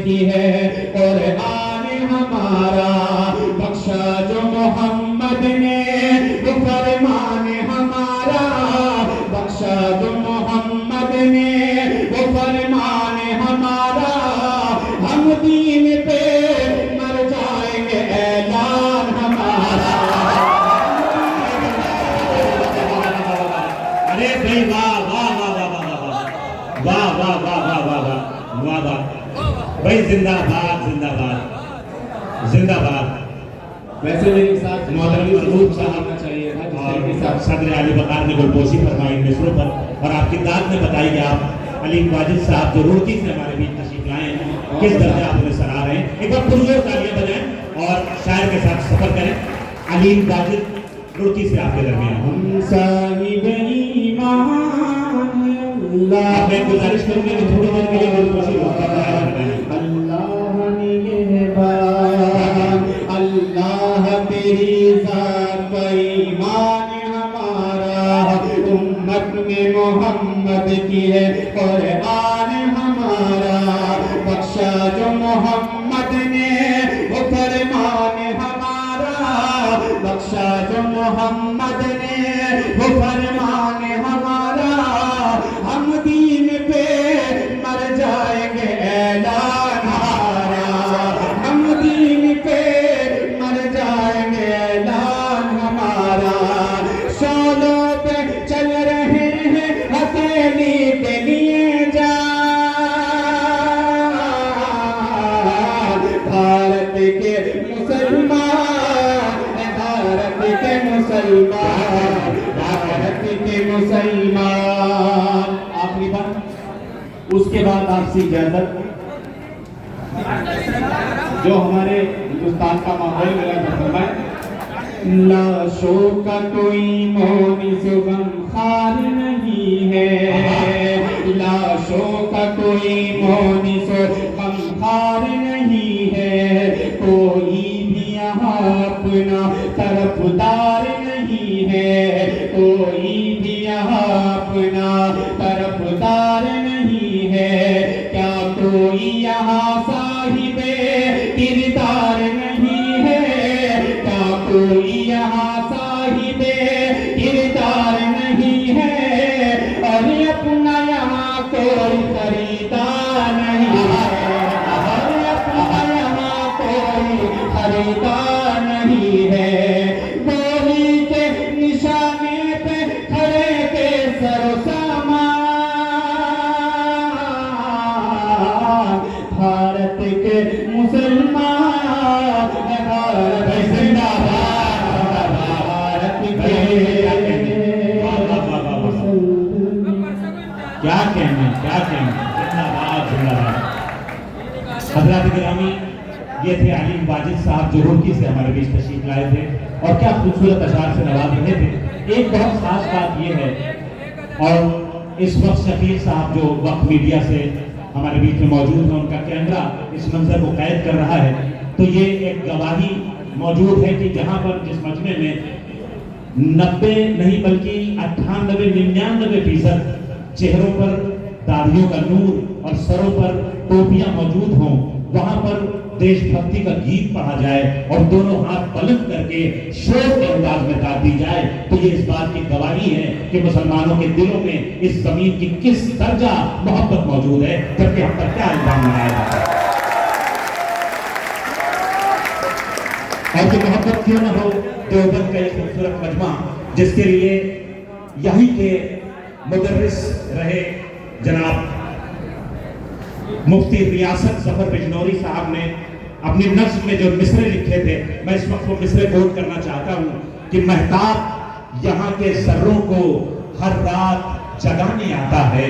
की है कुरान हमारा, बख्शा जो मोहम्मद ने वो फरमान हमारा, बख्शा जो मोहम्मद ने वो फरमान हमारा, हम दीन पे मर जाएंगे ऐलान हमारा। अरे भाई वाह वाह वाह वाह वाह वाह वाह वाह वाह वाह वाह वाह वाह भाई, जिंदाबाद जिंदाबाद जिंदाबाद। वैसे मेरे साथ मोहतरम मरहूम साहब होना चाहिए था, जिस और तरीके से आप सदर आली वकार ने गुलपोशी फरमाई मिसरों पर, और आपकी दाद ने बताई कि आप अलीम वाजिद साहब जो रुड़की से हमारे बीच तशरीफ लाए हैं, किस दर्जा आप उन्हें सराह रहे हैं। एक बार पुरजोर तालियां बजाएं और शायर के साथ सफर करें। अलीम वाजिद रुड़की से आपके दरमियान। हम साहिब ईमान अल्लाह, मैं गुजारिश करूंगा कि थोड़ी देर के लिए गुलपोशी अल्लाह निगहबान, अल्लाह तेरी ज़ात का ईमान हमारा, उम्मत में मोहम्मद की है कुरान हमारा, बख्शा जो मोहम्मद ने वो फरमान हमारा, बख्शा जो मोहम्मद ने वो फरमान हमारा, हम दीन पे मर जाएंगे ऐलान हमारा, हम दीन पे मर जाएंगे ऐलान हमारा, शोलों पे चल रहे हैं हथेली के लिए जा, भारत के मुसलमान, भारत के मुसलमान, भारत के मुसलमान। आखिरी बार, उसके बाद आपसे इजाजत। जो हमारे हिंदुस्तान का माहौल मिला था फरमाए, लाशों का कोई मोनिस गमखार नहीं है, लाशों का कोई मोनिस गमखार नहीं है, कोई भी यहाँ अपना तरफदार नहीं है, कोई भी यहाँ अपना तरफदार नहीं है, क्या कोई यहाँ साहिबे किरदार नहीं है, क्या कोई यहाँ साहिबे किरदार नहीं है, और अपना यहाँ कोई खरीदार नहीं है, और अपना यहाँ कोई खरीदार नहीं है, गोली के निशाने पे खड़े के सरो सामान, भारत के मुसलमान, भारत जिंदाबाद, भारत के क्या कहने क्या कहने, जिंदाबाद जिंदाबाद। हजरात गिरामी, ये थे अलीम वाजिद साहब जो रुड़की से हमारे बीच तशरीफ लाए थे और क्या खूबसूरत अशार से नवाज रहे थे। एक बहुत खास बात ये है, और इस वक्त शकील साहब जो वक्त मीडिया से हमारे बीच में मौजूद है, उनका कैमरा इस मंजर को कैद कर रहा है, तो ये एक गवाही मौजूद है कि जहां पर जिस मजमे में 90 नहीं बल्कि 98-99% चेहरों पर दाढ़ियों का नूर और सरों पर टोपियां मौजूद हों, वहां पर देशभक्ति का गीत पढ़ा जाए और दोनों हाथ बुलंद करके शोर के अंदाज में दाद दी जाए, तो ये इस बात की गवाही है कि मुसलमानों के दिलों में इस जमीन की किस दर्जा मोहब्बत मौजूद है, जबकि हम पर क्या इल्जाम लगाया जाता है। और जो मोहब्बत क्यों न हो, देवबंद का एक खूबसूरत मजमा जिसके लिए यहीं के मुदर्रिस रहे जनाब मुफ्ती रियासत जफर बिजनौरी साहब ने अपनी नज्म में जो मिसरे लिखे थे, मैं इस वक्त वो मिसरे कोट करना चाहता हूं कि महताब यहाँ के सर्रों को हर रात जगाने आता है,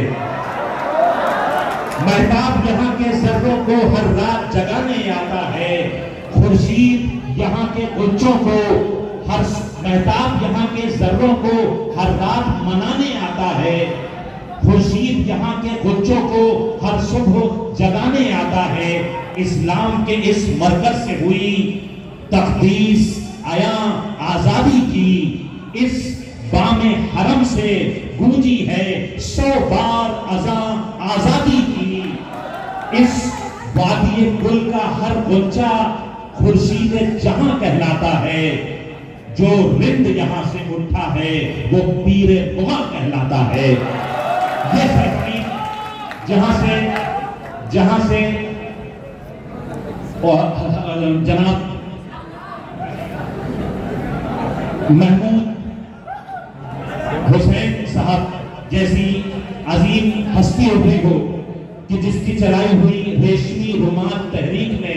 महताब यहाँ के सर्रों को हर रात जगाने आता है, खुर्शीद यहाँ के गुंचों को हर महताब यहाँ के जर्रों को हर रात मनाने आता है, खुर्शीद यहाँ के गुंचों को हर सुबह जगाने आता है, इस्लाम के इस मरकज से हुई तकदीस आया आजादी की, इस बामे हरम से गूंजी है 100 बार अज़ां आजादी की, इस वादिये गुल का हर गुंचा खुर्शीद जहां कहलाता है, जो रिंद यहां से उठा है वो पीरे मुगा कहलाता है। ये सरजमीन जहां से जनाब महमूद हुसैन साहब जैसी अजीम हस्ती उभरी हो कि जिसकी चलाई हुई रेशमी रुमाल तहरीक ने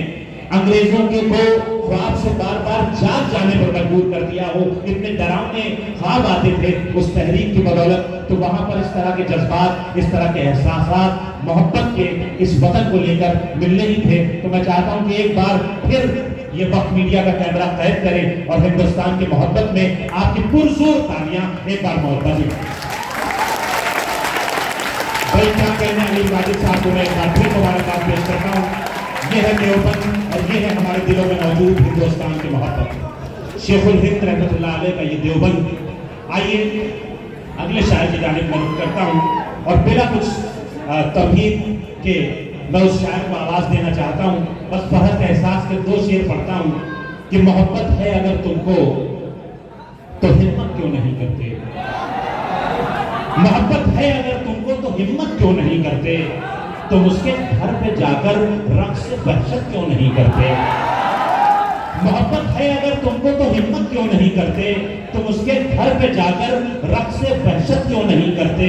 अंग्रेजों के को ख्वाब से बार बार जाग जाने पर मजबूर कर दिया हो। इतने डरावने ख्वाब आते थे उस तहरीक की बदौलत। तो वहां पर इस तरह के जज्बात, इस तरह के एहसासात, मोहब्बत के इस वतन को लेकर मिलने ही थे। तो मैं चाहता हूं कि एक बार फिर ये वक्त मीडिया का कैमरा कैद करे और हिंदुस्तान की मोहब्बत में आपकी पुरजोर तालियां एक बार मोहब्बत दी। भाई क्या कहने अली वाजिद साहब को मैं एक बार फिर मुबारकबाद पेश करता हूँ। ये है देवबंद और ये है हमारे दिलों में मौजूद हिंदुस्तान की मोहब्बत। शेखुल हिंद रहमतुल्लाह अलैह का ये देवबंद। आइए अगले शायर की जानिब मैं रुख करता हूँ और बिना कुछ तमहीद के मैं उस शायर को आवाज देना चाहता हूँ। बस फहत एहसास के दो शेर पढ़ता हूँ कि मोहब्बत है अगर तुमको तो हिम्मत क्यों नहीं करते, मोहब्बत है अगर तुमको तो हिम्मत क्यों नहीं करते, तुम उसके घर पे जाकर रक्स वहशत क्यों नहीं करते। मोहब्बत है अगर तुमको तो हिम्मत क्यों नहीं करते, तुम उसके घर पे जाकर रक्स वहशत क्यों नहीं करते।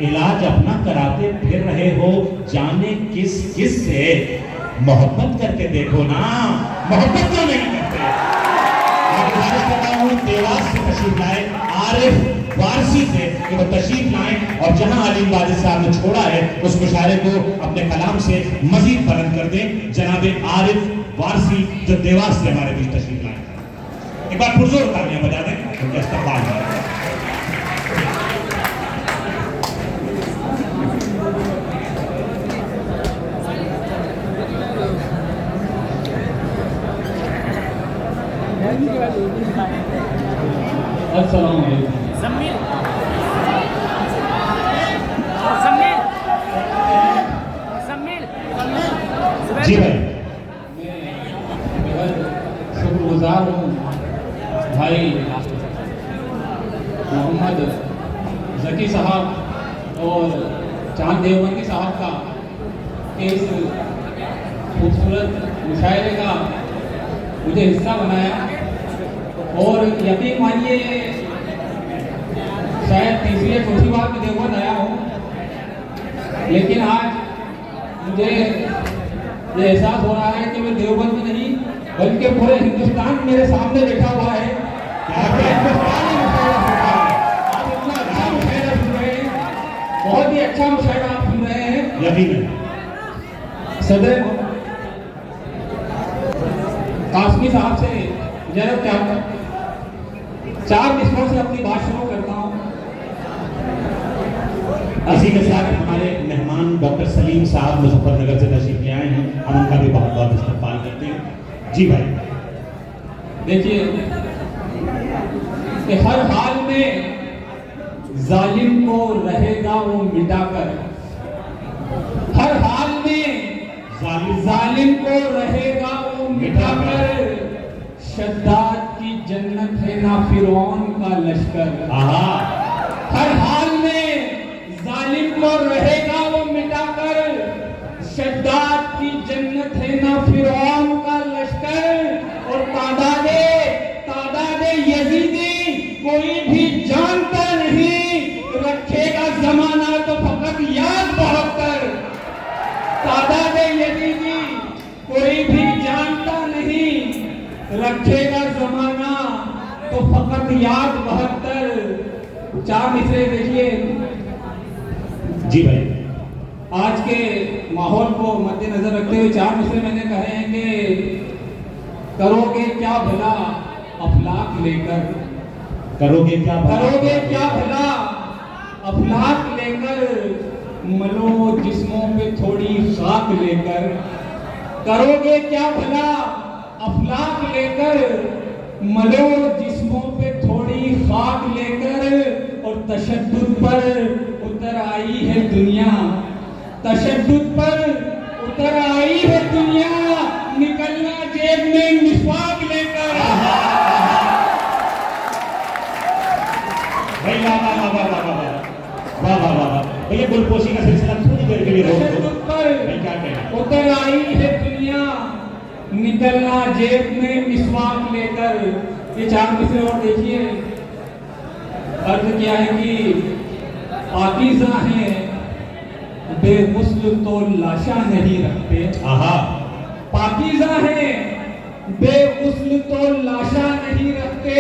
इलाज अपना कराते फिर रहे हो जाने किस किस से, मोहब्बत करके देखो ना, मोहब्बत क्यों नहीं करते। मैं गुजारिश कर रहा हूँ देवास से तशरीफ लाए आरिफ वारसी से कि वो तशरीफ लाएं और जहां अली वाजिद साहब ने छोड़ा है उस मुशायरे को अपने कलाम से मजीद बुलंद कर दें। जनाब आरिफ वारसी जो देवास से हमारे बीच तशरीफ लाए, एक बार पुरजोर तालियां बजा दें उनके इस्तकबाल में। अस्सलाम वालेकुम। जमील जी भाई, मैं शुक्रगुजार हूँ भाई मोहम्मद जकी साहब और चांद देवबंदी साहब का कि इस खूबसूरत मुशायरे का मुझे हिस्सा बनाया। और यकीन मानिए शायद तीसरी या चौथी बार मैं देवबंद आया हूँ, लेकिन आज मुझे ये एहसास हो रहा है कि मैं देवबंद में नहीं बल्कि पूरे हिंदुस्तान मेरे सामने बैठा हुआ है। आप इतना अच्छा मुशायरा सुन रहे हैं, बहुत ही अच्छा मुशायरा आप सुन रहे हैं। यकीन सदर कासमी साहब से इजाजत चाहूँगा, 4 मिसरों से अपनी बात शुरू करता हूँ। इसी के साथ हमारे मेहमान डॉक्टर सलीम साहब मुजफ्फरनगर से तशरीफ ले आए हैं, हम उनका भी बहुत बहुत इस्तकबाल करते हैं। जी भाई, देखिए कि हर हाल में जालिम को रहेगा वो मिटाकर, हर हाल में जालिम को रहेगा वो मिटाकर, शद्दाद की जन्नत है ना फिरौन का लश्कर। हर हाल में जालिम को रहेगा वो मिटाकर, शद्दाद की जन्नत है ना फिरौन का लश्कर। और तादादे यजीदी कोई भी जानता नहीं, रखेगा जमाना तो फकत याद बहत्तर। तादादे यजीदी कोई भी जानता नहीं, रखेगा जमाना तो फकत याद बहत्तर। 4 मिसरे देखिए। जी भाई, आज के माहौल को मद्देनजर रखते हुए 4 मिसरे मैंने कहे हैं कि करोगे क्या भला अफलाक लेकर, करोगे क्या भला अफलाक लेकर, मलो जिस्मों पे थोड़ी खाक लेकर। करोगे क्या भला अफलाक लेकर, मलो जिस्मों पे थोड़ी खाक लेकर। और तशद्दुद पर उतर आई है दुनिया, तशद्दुद पर उतर आई है दुनिया निकलना जेब में मिसवाक लेकर। भाई वाह वाह वाह वाह वाह वाह वाह वाह वाह वाह भैया गुलपोशी का सिलसिला थोड़ी देर के लिए रोक दो। भाई क्या कहना। उतर आई है दुनिया निकलना जेब में मिसवाक लेकर। ये 4 मिसरे और देखिए। अर्थ क्या है कि पाकीज़ा है बेगुस्ल तो लाशा नहीं रखते। आहा पाकीज़ा है बेगुस्ल तो लाशा नहीं रखते।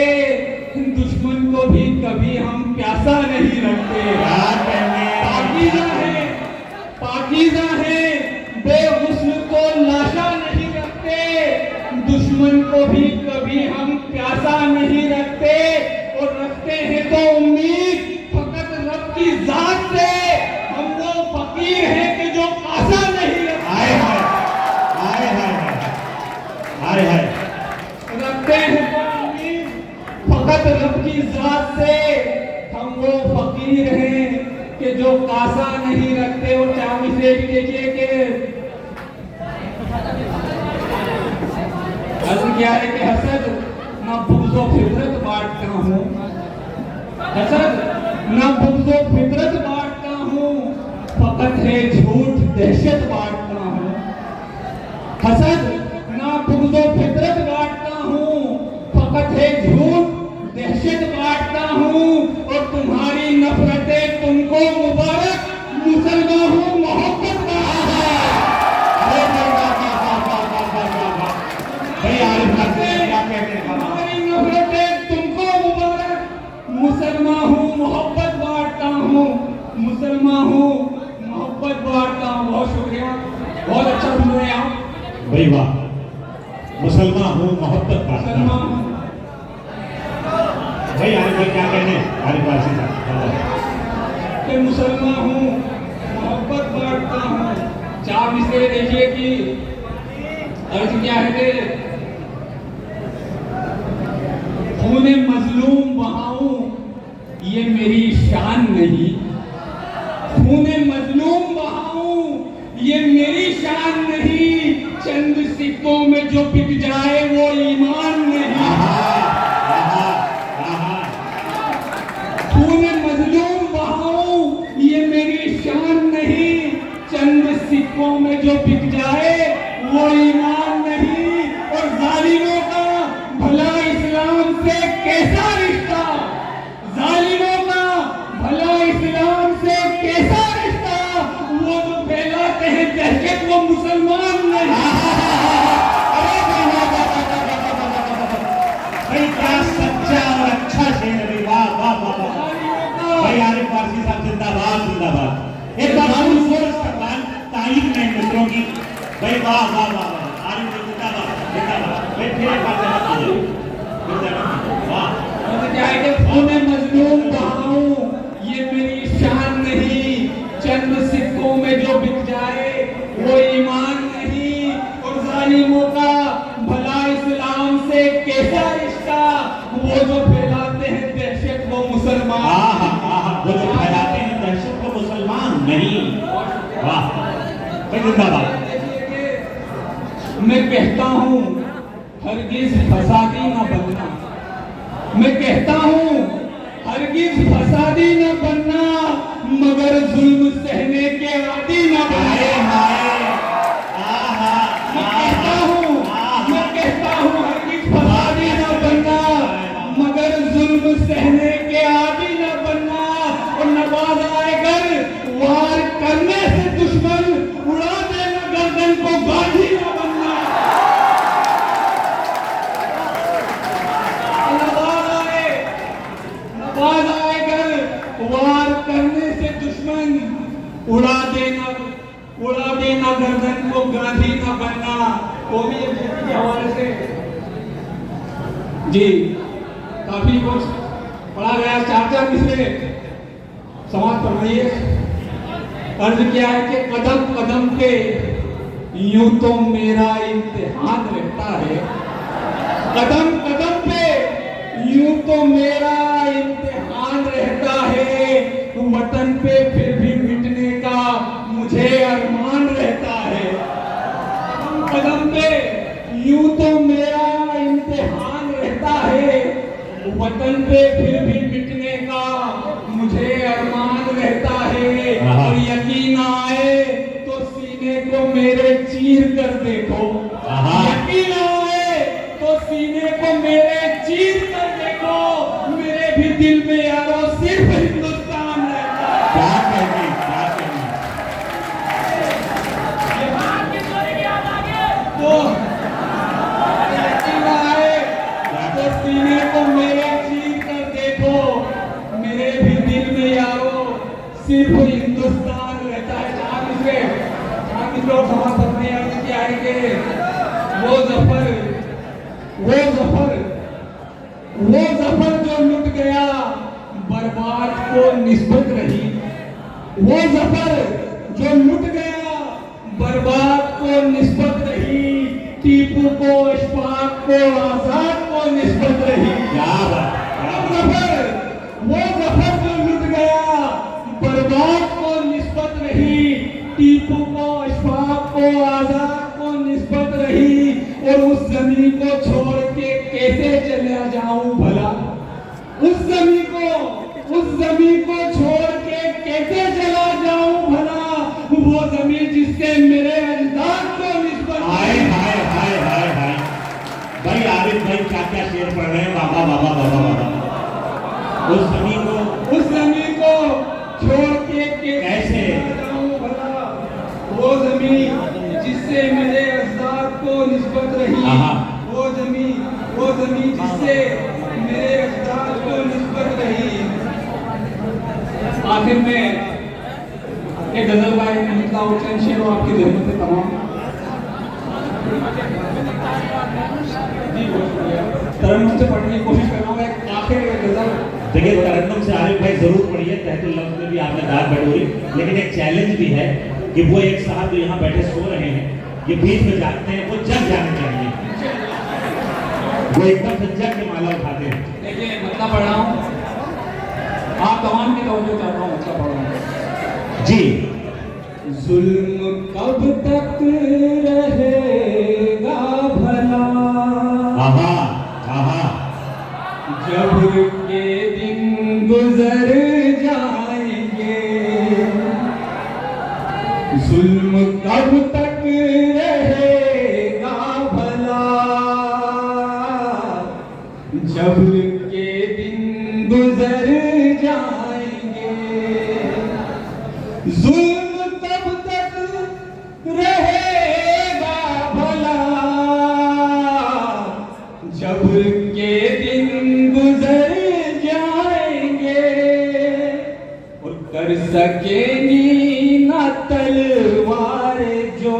दुश्मन को भी कभी हम प्यासा नहीं रखते। क्या कहने। पाकीज़ा है बेगुस्ल तो लाशा नहीं रखते। दुश्मन को भी कभी हम प्यासा नहीं रखते। और रखते हैं तो उम्मीद फकत रब की जात से। हम वो फकीर हैं कि जो कासा नहीं रखते। हाय हाय हाय हाय हाय हाय। रखते हैं तो उम्मीद फकत रब की जात से। हम वो फकीर हैं कि जो कासा नहीं रखते। और 4 मिसरे भी देखिए कि क्या है कि हसद ना बुग़्ज़ो फितरत बांटता हूँ। हसद ना बुग़्ज़ो फितरत बांटता हूँ। फकत है झूठ दहशत बांटता हूँ। हसद ना बुग़्ज़ो फितरत बांटता हूँ। फकत है झूठ दहशत बांटता हूँ। और तुम्हारी नफरतें तुमको मुबारक मुसलमान हूँ मोहब्बत का। तुम्हारी नफरतें तुमको मुबारक मुसलमान हूँ मोहब्बत बांटता हूँ। मुसलमान हूँ मोहब्बत बांटता हूँ। बहुत शुक्रिया। बहुत अच्छा सुन रहे हैं आप। भाई वाह। मुसलमान हूँ मोहब्बत बांटता हूँ। मुसलमान हूँ भाई आरिफ भाई क्या कहने। आरिफ वारसी साहब कि मुसलमान हूँ मोहब्बत बांटता हूँ। 4 मिसरे देखिए कि अर्ज क्या है कि खूने मजलूम बहाऊं ये मेरी शान नहीं। खूने मजलूम बहाऊं ये मेरी शान नहीं। चंद सिक्कों में जो बिक जाए वो ईमान नहीं। खूने मजलूम बहाऊं ये मेरी शान नहीं। चंद सिक्कों में जो बिक जाए वो ईमान नहीं। और जालिमों का भला इस्लाम से कैसा रिश्ता। जालिमों का भला इस्लाम से कैसा रिश्ता। वो जो फैलाते हैं दहशत वो मुसलमान नहीं। भाई क्या सच्चा और अच्छा शेर है। वाह वाह वाह वाह। भाई आरिफ वारसी साहब जिंदाबाद जिंदाबाद। एक बार हम जोर इस्तकबाल तारीफ में मित्रों की। भाई वाह वाह वाह वाह। आरिफ भाई जिंदाबाद जिंदाबाद। भाई फिर एक बार जवाब कीजिए। वाह। क्या है कि खूने मजलूम बहाऊं ये मेरी शान नहीं। चंद सिक्कों में जो बिक जाए वो ईमान नहीं। और जालिमों का भला इस्लाम से कैसा रिश्ता। वो जो फैलाते हैं दहशत वो मुसलमान। वो जो फैलाते हैं दहशत को मुसलमान नहीं। वाह भाई जिंदाबाद। मैं कहता हूँ हरगिज फसादी न बनना। मैं कहता हूँ हरगिज फसादी न बनना। मगर जुल्म सहने के आदी न बनना। मैं कहता हूँ हरगिज फसादी न बनना। मगर जुल्म सहने के आदी न बनना। और नवाज आएगर वार करने से दुश्मन उड़ा देना गर्दन को गांधी न बनना। नवाज आएगर वार करने से दुश्मन उड़ा देना गर्दन को गांधी न बनना। वो भी एक के हवाले से जी काफी कुछ पढ़ा गया। 4 मिसरे समाज फरमाइए। अर्ज क्या है कि कदम कदम पे यूं तो मेरा इम्तिहान रहता है। कदम कदम पे यूं तो मेरा इम्तिहान रहता है। वतन पे फिर भी मिटने का मुझे अरमान रहता है। वतन पे फिर भी मिटने का मुझे अरमान रहता है। आहा। और यकीन आए तो सीने को मेरे चीर कर देखो। आहा। यकीन आए तो सीने को मेरे चीर कर देखो, मेरे भी दिल में यारो सिर्फ हिंदुस्तान रहता है। क्या कहनी, क्या कहनी। तो यकीन आए तो सीने को मेरे चीर कर देखो, मेरे भी दिल में यारो सिर्फ हिंदुस्तान रहता है। जहाँ लोग हमारे अपने अर्ज के आएंगे, वो जफर जो लुट गया बर्बाद को निस्बत रही। वो जफर जो लुट गया बर्बाद को निस्बत रही, टीपू को, अशफाक को, आजाद को निस्बत रही। क्या बात, क्या बात। वो जफर जो लुट गया बर्बाद को निस्बत रही, टीपू को, अशफाक को, आजाद को निस्बत रही। और उस जमीन को छोड़ के कैसे चला जाऊं भला, उस जमीन को छोड़ के कैसे चला जाऊं भला, वो जमीन जिससे मेरे अजदाद को निस्बत। हाय हाय हाय हाय हाय। भाई आरिफ भाई क्या क्या शेर पढ़ रहे हैं, बाबा बाबा बाबा बाबा। उस जमीन को छोड़ के कैसे जाऊं भला, वो जमीन जिससे मेरे अजदाद को निस्बत रही। आहा। वो जमीन जिससे मेरे अजदाद को निस्बत रही। आखिर में एक गजल गाए में लिखा हो, चंद शेर और आपकी जहमत से तमाम। तरन्नुम से पढ़ने की कोशिश कर रहा हूँ एक आखिर गजल। देखिए तरन्नुम से आरिफ भाई जरूर पढ़िए, तहतुल लफ्ज़ में भी आपने दाग बटोरी, लेकिन एक चैलेंज भी है कि वो एक साहब जो यहाँ बैठे सो रहे हैं, ये बीच में जागते हैं, वो जग जाने चाहिए। वो एकदम से जग के माला उठाते हैं। देखिए मतलब पढ़ रहा हूँ, आप तमाम की तवज्जो चाहता हूँ, मतलब पढ़ रहा हूँ जी। जुल्म कब तक रहेगा भला, आहा आहा। जब के दिन गुजर जाएंगे। जुल्म कब तक रहेगा भला, जब के दिन गुजर जाएंगे। जुल्म कब तक रहेगा भला, जब के दिन गुजर जाएंगे। और कर सकेंगी ना तलवार जो,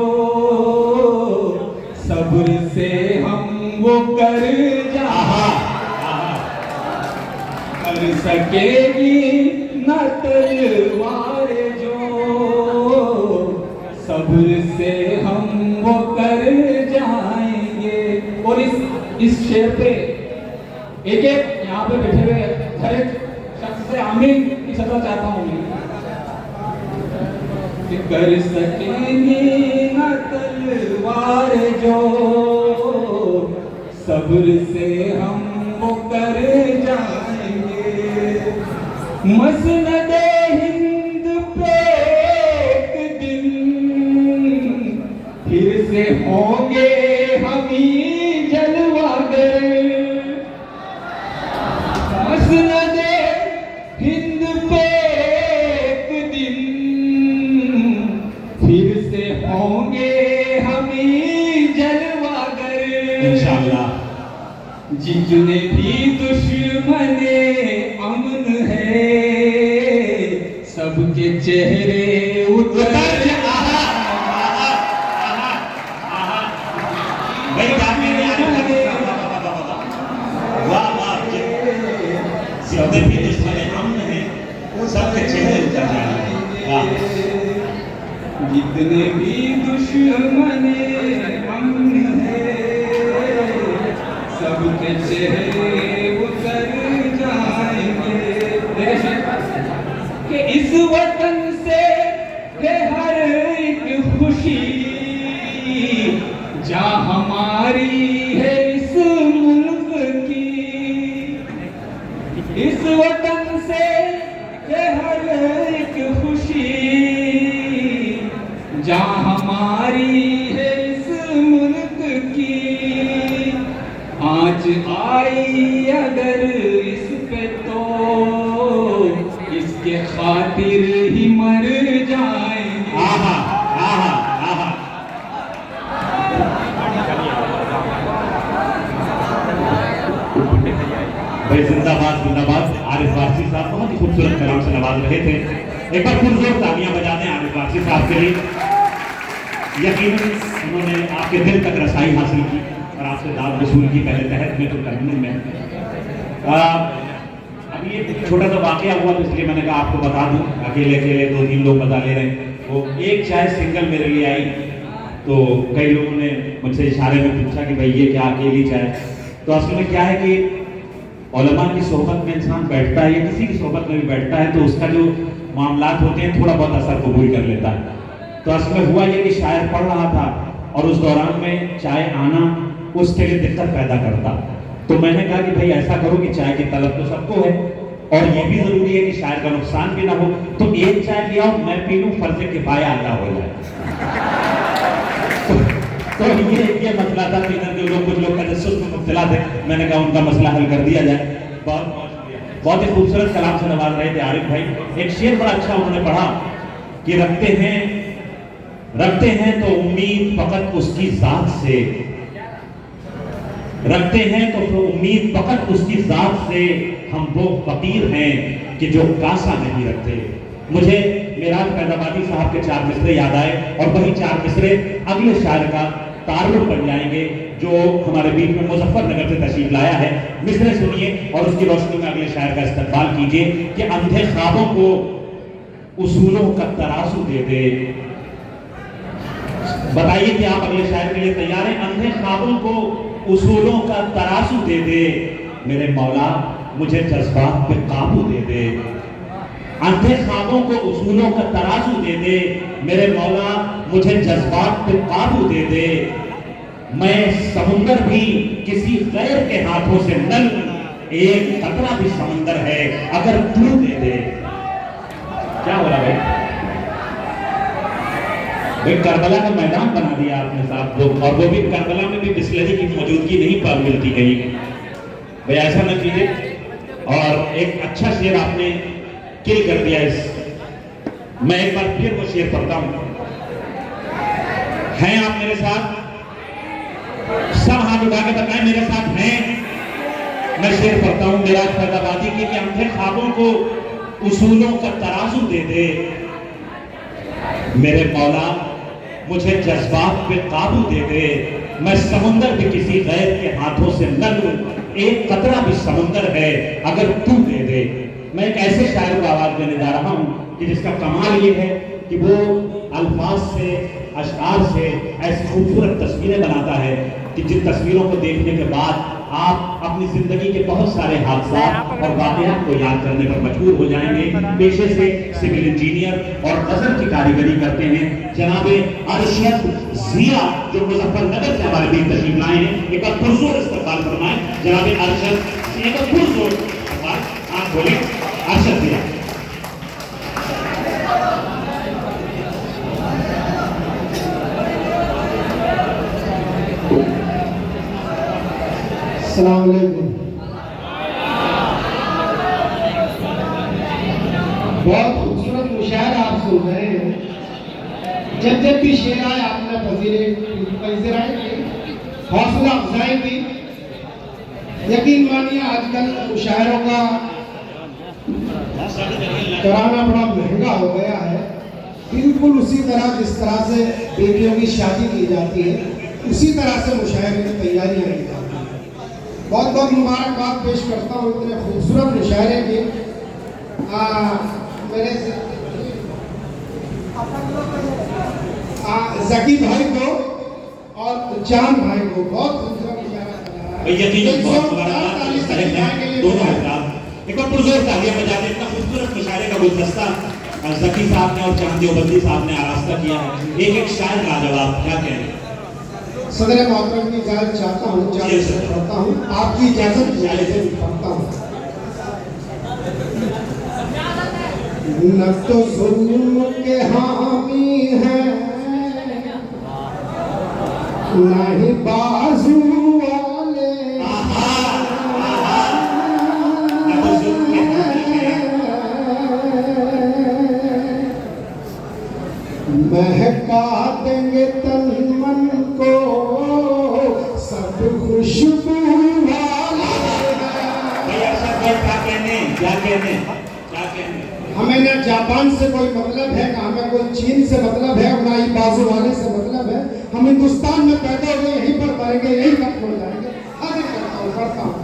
सब्र से हम वो कर आहा जाएंगे। कर सकेगी ना तलवार जो, सब्र से हम वो कर जाएंगे। और इस शेर पे एक यहाँ पे बैठे हुए हर एक शख्स से आमीन की सदा चाहता हूँ कि कर सकेंगे ना तलवार जो, सब्र से हम वो कर जाएंगे। मसनद हिंद पे एक दिन फिर से होंगे हम ही जलवागर। मसनद हिंद पे एक दिन फिर से होंगे हम ही जलवागर। इंशाअल्लाह। जितने भी दुश्मने अमन है, सबके चेहरे उतर भाई क्या कह रहे हैं? वाह वाह। जितने भी दुश्मन अमन है, सबके चेहरे उतर जाएंगे। वाह। जितने भी दुश्मने अमन है, सबके चेहरे उतर जाएंगे। कि इस वतन से है हर एक खुशी, जहाँ हमारी है इस मुल्क की। नवाज रहे थे। एक बार पुरजोर तालियां बजा दें आरिफ वारसी साहब के लिए। यकीनन उन्होंने आपके दिल तक रसाई हासिल की और आपसे दाद वसूल की, पहले तहत में तो टर्मिनल में। अभी एक छोटा सा वाकया हुआ तो इसलिए मैंने कहा आपको बता दूं। अकेले अकेले 2-3 लोग बता ले रहे हैं। वो एक चाय सिंगल मेरे लिए आई तो कई लोगों ने मुझसे इशारे में पूछा कि भाई ये क्या अकेली चाय। तो असल में क्या है कि उलमा की सोहबत में इंसान बैठता है या किसी की सोहबत में भी बैठता है तो उसका जो मामलात होते हैं थोड़ा बहुत असर कबूल कर लेता है। तो असल में हुआ ये कि शायर पढ़ रहा था और उस दौरान में चाय आना उसके लिए दिक्कत पैदा करता। तो मैंने कहा कि भाई ऐसा करो कि चाय की तलब तो सबको है और ये भी जरूरी है कि शायर का नुकसान भी ना हो, तो एक चाय ले आओ, मैं पी लूं, फर्ज किफाया अदा हो जाए। तो ये मसला था कि जो लोग कुछ लोग तजस्सुस में मुब्तला थे, मैंने कहा उनका मसला हल कर दिया जाए। बहुत ही खूबसूरत कलाम से नवाज रहे थे आरिफ भाई। एक शेर बड़ा अच्छा उन्होंने पढ़ा कि रखते हैं तो उम्मीद फकत उसकी जात से, रखते हैं तो उम्मीद फकत उसकी जात से, हम वो फकीर हैं कि जो कासा नहीं रखते। मुझे मेराज फैजाबादी साहब के 4 मिसरे याद आए और वही 4 मिसरे अगले शायर का तारुफ बन जाएंगे जो हमारे बीच में मुजफ्फरनगर से तशरीफ लाया है। मिसरे सुनिए और उसकी रोशनी में अगले शायर का इस्तकबाल कीजिए कि अंधे ख्वाबों को उसूलों का तराजू दे दे। बताइए कि आप अगले शायर के लिए तैयार हैं? अंधे ख्वाबों को उसूलों का तराजू दे दे, मेरे मौला मुझे जज्बात पे काबू दे दे। अंधे ख्वाबों को उसूलों का तराजू दे दे, मेरे मौला मुझे जज्बात पे काबू दे दे। मैं समुंदर भी किसी गैर के हाथों से न लूं, एक कतरा भी समंदर है अगर तू दे दे। क्या हो रहा भाई? करबला का मैदान बना दिया आपने साहब लोग, और वो भी करबला में भी बिस्लरी की मौजूदगी नहीं पर मिलती कहीं। भाई ऐसा न कीजिए। और एक अच्छा शेर आपने किल कर दिया मैं एक बार फिर वो शेर पढ़ता हूं। हैं आप मेरे साथ? सब हाथ उठा के बताएं मेरे साथ हैं। मैं शेर पढ़ता हूं मेराज फैजाबादी की कि अंधे ख्वाबों को उसूलों का तराजू दे दे, मेरे मौला मुझे जज्बात पे काबू दे दे। मैं समुंदर भी किसी गैर के हाथों से न लूं, एक कतरा भी समुंदर है अगर तू दे दे। मैं एक ऐसे शायर को आवाज देने जा रहा हूं कि जिसका कमाल ये है कि वो अल्फाज से, अशआर से ऐसी खूबसूरत तस्वीरें बनाता है कि जिन तस्वीरों को देखने के बाद आप अपनी जिंदगी के बहुत सारे हादसा और वाक़यात को याद करने पर मजबूर हो जाएंगे। पेशे से सिविल इंजीनियर और गजल की कारीगरी करते हैं जनाबे अरशद जिया जो मुजफ्फरनगर से हमारे बीच तशरीफ लाए हैं। एक बार पुरजोर इस्तकबाल फरमाएं जनाबे अरशद, एक बार पुरजोर आप बोले अरशद जिया। अस्सलाम वालेकुम। बहुत खूबसूरत मुशायरा आप सुन रहे हैं। जब जब भी शेर आए आपने पजीराई की, हौसला अफजाई की। यकीन मानिए आजकल मुशायरों का कराना बड़ा महंगा हो गया है। बिल्कुल उसी तरह जिस तरह से बेटियों की शादी की जाती है उसी तरह से मुशायरे की तैयारियां की जाती है। बहुत बहुत मुबारकबाद पेश करता हूँ इतने खूबसूरत मुशायरे की मेरे जकी भाई को और चांद भाई को। बहुत खूबसूरत मुशायरा एक बार पुरजोर तालियां बजा दें। इतना खूबसूरत मुशायरे का गुलदस्ता जकी साहब ने और चांद देवबंदी साहब ने आरास्ता किया है। एक एक शायर लाजवाब, क्या कहें। सदर मोहतरम की इजाजत चाहता हूँ, पढ़ता हूँ, आपकी इजाजत से पढ़ता हूँ। न तो जुल्म के हामी हैं न ही बाजू वाले, महका देंगे तन मन को सब खुशबू वाले। क्या कहने हमें न जापान से कोई मतलब है, ना हमें कोई चीन से मतलब है, ना ही बाजू वाले से मतलब है। हम हिंदुस्तान में पैदा हुए, यहीं पर मरेंगे, यहीं खत्म हो जाएंगे। आगे करता हूँ।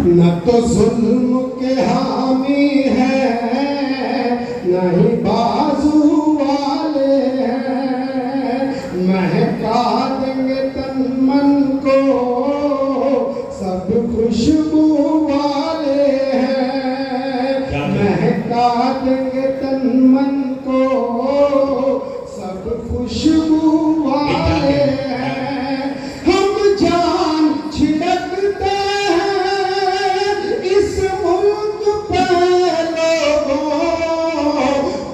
न तो जुल्म के हामी है, नहीं बाजू वाले हैं, महका देंगे तन मन को सब खुशबू वाले हैं, महका देंगे तन मन को सब खुशबू वाले हैं। हम जान छिड़कते हैं इस मुल्क पे लोगों,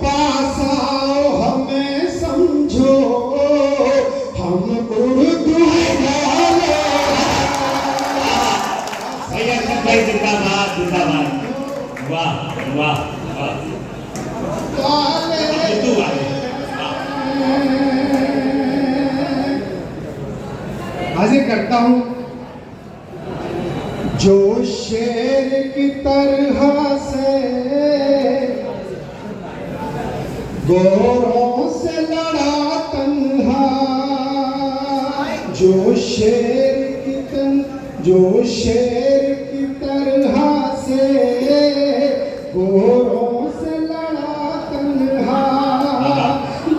पास आओ हमें समझो, हम उर्दू वाले। भैया सब भाई जिंदाबाद जिंदाबाद। वाह वाह वाह। उर्दू वाले। हाजिर करता हूं। जो शेर की तरह से गोरों से लड़ा तन्हा, जो शेर की तरह से गोरों से लड़ा तन्हा,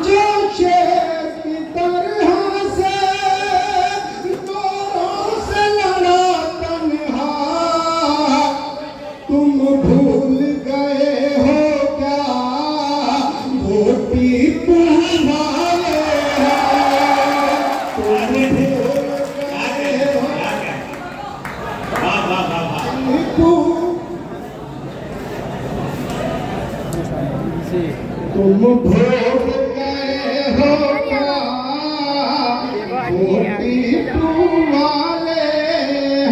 जो शेर की तरह से गोरों से लड़ा तन्हा, तुम भूल गए हो क्या वो टीपू वाले हैं, तुम भूल गए हो वाह वाह वाह वाह। टीपू, तुम भूल गए हो क्या वो टीपू वाले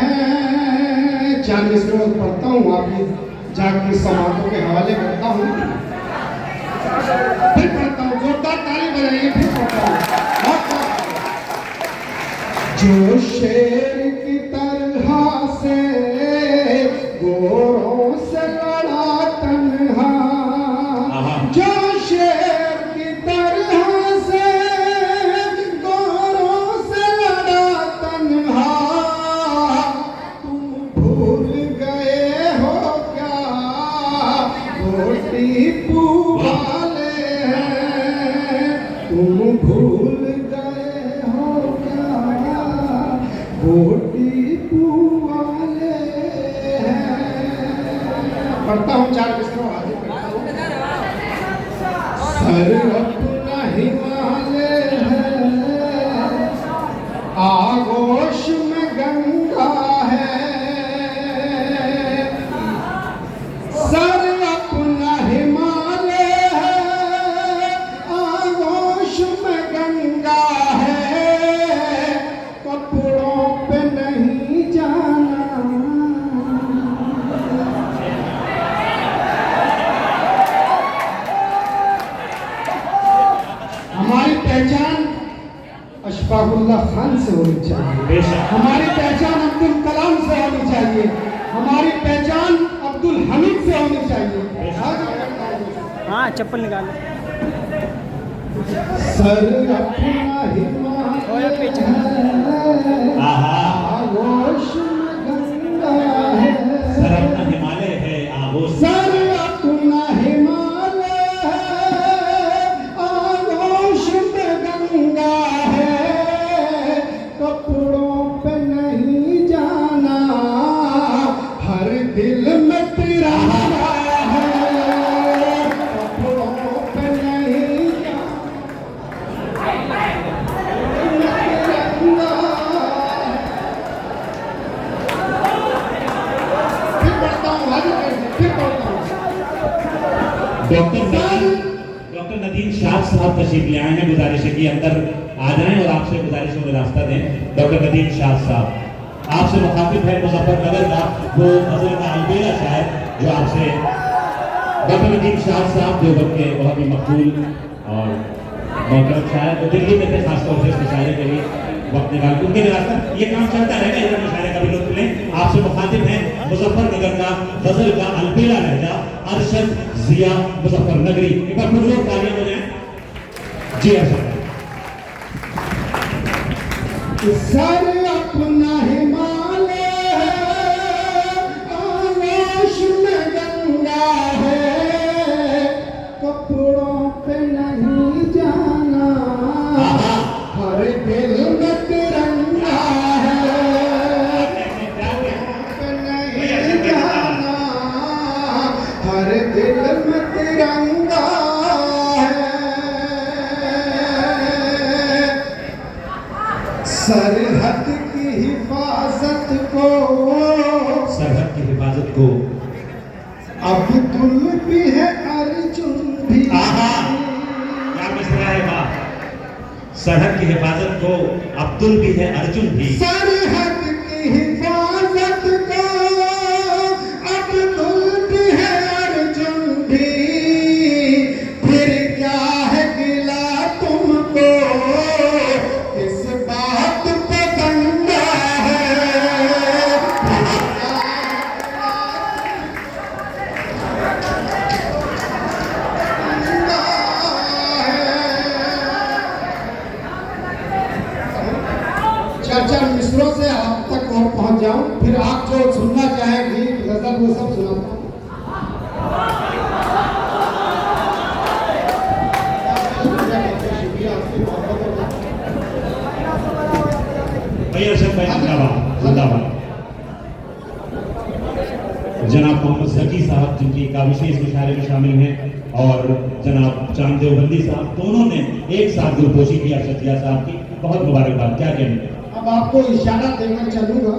हैं। चार मिसरों पढ़ता हूँ, आपकी जागती समातों के हवाले करता हूँ, फिर पढ़ता हूँ। जोरदार ताली बजाइए, फिर पढ़ता हूँ। जो शेर की तरह से गोरों से लड़ा तन्हा, जो शेर की तरह से गोरों से लड़ा तन्हा, तुम भूल गए हो क्या वो टीपू वाले हैं, तुम भूल गए हो क्या वो टीपू वाले हैं। पढ़ता हूँ, चार मिसरों हाजिर करता हूँ। सर अपना हिमालय है, आगोश में गंगा है, सर अपना हिमालय है, आगोश में गंगा है, कपड़ों पे नहीं जाना। हमारी पहचान अशफाकुल्लाह खान से होनी चाहिए, बेशक। हमारी पहचान अब्दुल कलाम से होनी चाहिए, हमारी पहचान अब्दुल हमीद से होनी चाहिए। हाँ चप्पल निकालो। सर अपना हिमालय है, आगोश में गंगा है, सर अपना हिमालय है आगोश। सर अपना हिमालय है, आगोश में गंगा है, कपड़ों पे नहीं जाना, हर दिल में तिरंगा है, कपड़ों पे नहीं जाना, तिरंगा। फिर पढ़ता हूँ, फिर पढ़ता हूँ। डॉक्टर नदीम शाह साहब तशरीफ ले आए हैं। गुजारिश है कि अंदर आ जाएं और आपसे गुजारिशों में रास्ता दें। डॉक्टर नदीम शाह साहब आपसे मुखातिब है मुजफ्फरनगर का वो गजल का अलबेला शायर जो आपसे डॉक्टर नदीम शाह साहब देवबंद के बहुत ही मकबूल और मोहतरम शायर, तो दिल्ली में थे खासतौर से मुशायरे के लिए वक्त निकाल उनके रास्ता ये काम चलता रहेगा। इधर मुशायरे का भी लुत्फ लें। आपसे मुखातिब हैं मुजफ्फरनगर का गजल का अलबेला लहजा अरशद जिया मुजफ्फरनगरी। एक बार पुरजोर तालियां बजाएं। जी अरशद। सर अपना हिमालय आकाश में गंगा है, कपड़ों पे नहीं जाना, हर दिल में तिरंगा है, पे नहीं जाना, हर दिल में तिरंगा है। सरहद की हिफाजत को, सरहद की हिफाजत को अब्दुल भी है अर्जुन भी। आहा, क्या मिसरा है वाह। सरहद की हिफाजत को अब्दुल भी है अर्जुन भी। सरहद की हिफाजत को अब्दुल भी है अर्जुन भी, फिर क्या है गिला तुमको, इस बात पे दंगा है। चार मिसरों से आप तक और पहुंच जाऊं, फिर आप जो सुनना चाहें गीत गजल वो सब सुनाता हूं। भैया अरशद भाई जिंदाबाद जिंदाबाद। जनाब मोहम्मद जकी साहब जिनकी काविशें इस मुशायरे में शामिल हैं, और जनाब चांद देवबंदी साहब, दोनों ने एक साथ दिलपोशी की अरशद जिया साहब की। बहुत मुबारकबाद। क्या कहने। अब आपको इशारा देना चलूंगा,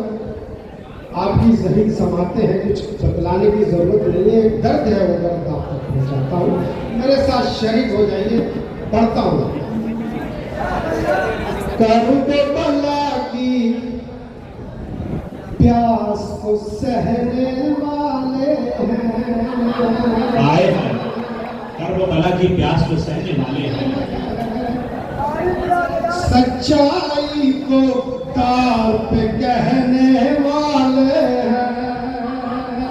आपकी जहीन समाते हैं, कुछ बतलाने की जरूरत नहीं है, एक दर्द है वो दर्द आप तक पहुंचाता हूँ, मेरे साथ शरीक हो जाइए। पढ़ता हूँ। कर्ब बला की प्यास को सहने वाले हैं, आए हैं कर्ब बला की प्यास को सहने वाले हैं, सच्चाई को तार पे कहने वाले हैं,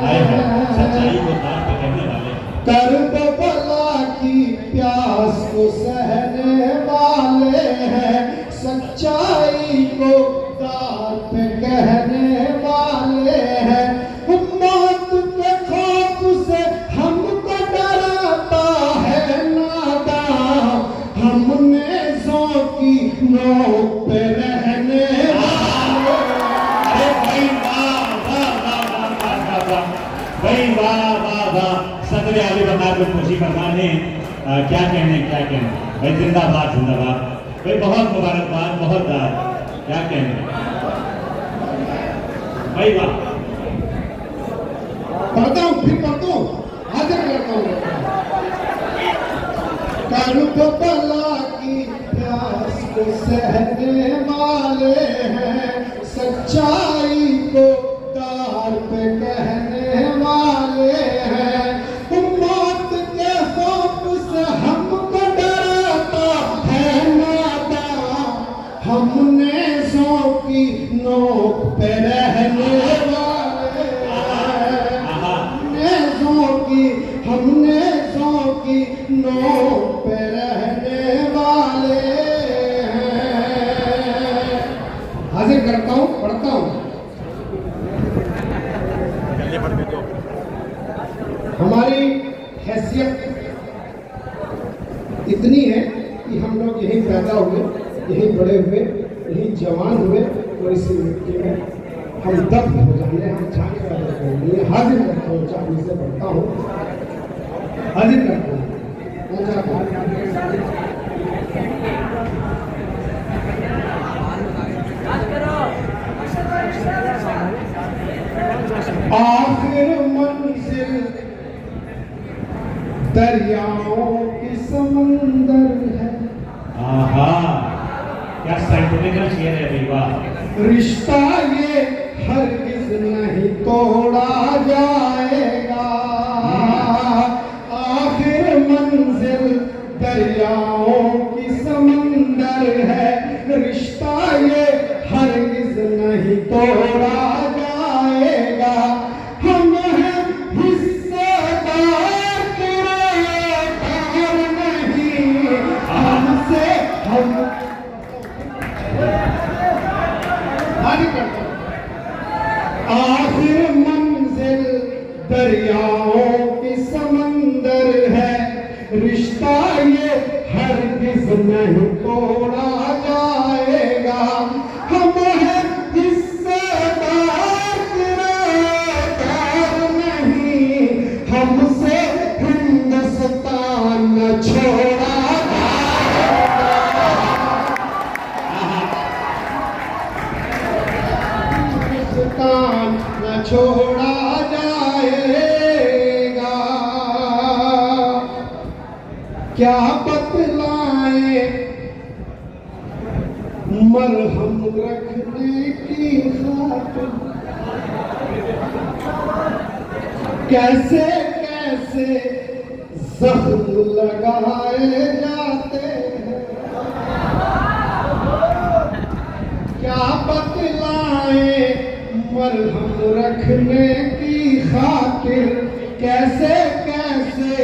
आए हैं सच्चाई को तार पे कहने वाले हैं। कर्ब बला की प्यास को सहने वाले हैं, सच्चाई को तार पे कहने वाले हैं। मौत के खौफ से हमको डराता है नादान, हमने सौ की नोक पे रहने वाले। अरे भाई वाह वाह वाह वाह वाह वाह भाई वाह वाह वाह। सदर आली बंगाल में खुशी फरमाने क्या कहने क्या कहने भाई। जिंदाबाद जिंदाबाद भाई। बहुत मुबारकबाद। बहुत क्या कहने भाई वाह। पढ़ता हूँ फिर पढ़ता हूँ, हाजिर करता हूँ। कर्ब बला की प्यास को सहने वाले हैं, सच्चाई को तार पे कहने वाले हैं। मौत के खौफ से हमको डराता है नादान, हमने सौ की नोक पे रहने वाले हैं, हमने सौ की नोक पे रहने वाले हैं। हाजिर करता हूँ, पढ़ता हूँ। हमारी हैसियत इतनी है कि हम लोग यहीं पैदा हुए, यहीं बड़े हुए, यहीं जवान हुए, और इसी मिट्टी में हम दफ्न हो जाने, हम जाने का नहीं। हाजिर करता हूँ, चाबी से पढ़ता हूँ, हाजिर करता हूँ। आखिर मंजिल दरियाओं की समंदर है। आहा, क्या साइंटिफिकल शेयर है भाई वाह। रिश्ता ये हरगिज नहीं तोड़ा जाएगा, आखिर मंजिल दरियाओं की समंदर है। रिश्ता ये हरगिज नहीं तोड़ा जाएगा, हाजिर करता हूं। आखिर मंजिल दरियाओं की समंदर है, रिश्ता ये हरगिज नहीं तोड़ा जाएगा। हम हैं हिस्सेदार किराएदार नहीं, हमसे हिंदुस्तान न छोड़ा हिंदुस्तान न छोड़ा जाएगा। क्या बतलाएं मरहम रखने की खातिर, कैसे कैसे जख्म लगाए जाते हैं। क्या बतलाएं मरहम रखने की खातिर, कैसे कैसे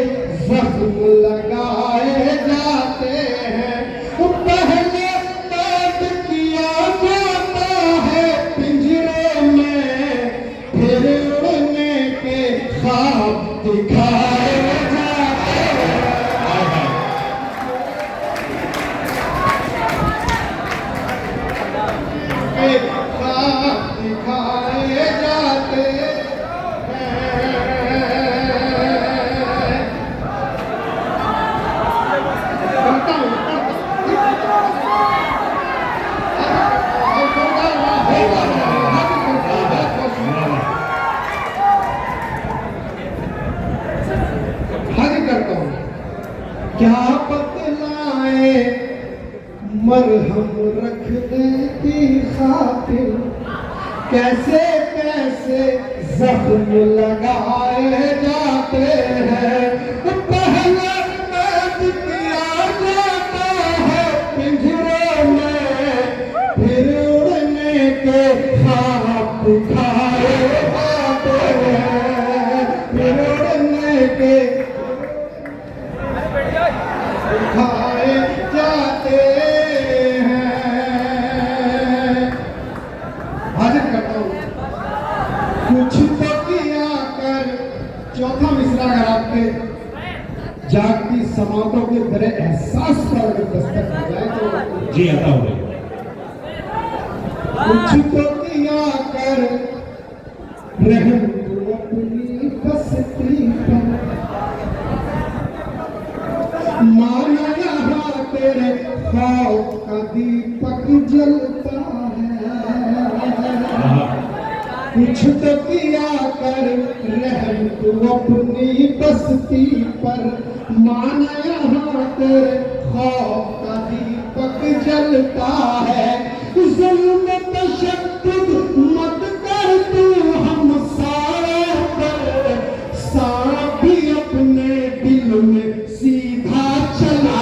जख्म लगाए जाते हैं। पहले कैद किया जाता है पिंजरे में, फिर उड़ने के ख्वाब दिखाए जाते हैं। ख्वाब दिखाए जाते हैं। करता हूं, हाजिर करता हूं। क्या बतलाए मरहम रखने की खातिर, कैसे कैसे जख्म लगाए जाते हैं। पहले कैद किया जाता है पिंजरे में, फिर उड़ने के ख्वाब दिखाए जाते हैं। फिर उड़ने के दिखाए जाते हैं। हाजिर करता हूं। कुछ तो किया कर, चौथा मिसरा अगर आपके जागती समातों के तरह एहसास पर अगर दस्तक हो जाए तो जी आता हो रही कुछ तो किया कर, रहम तू अपनी बस्ती पर, माना यहाँ तेरे खौफ का दीपक जलता है। कुछ तो किया कर, रहम तू अपनी बस्ती पर, माना यहाँ तेरे खौफ का दीपक जलता है। जुल्म तशद्दुद मत कर तू हम सारे पर, सांप भी अपने दिल में सीधा चला।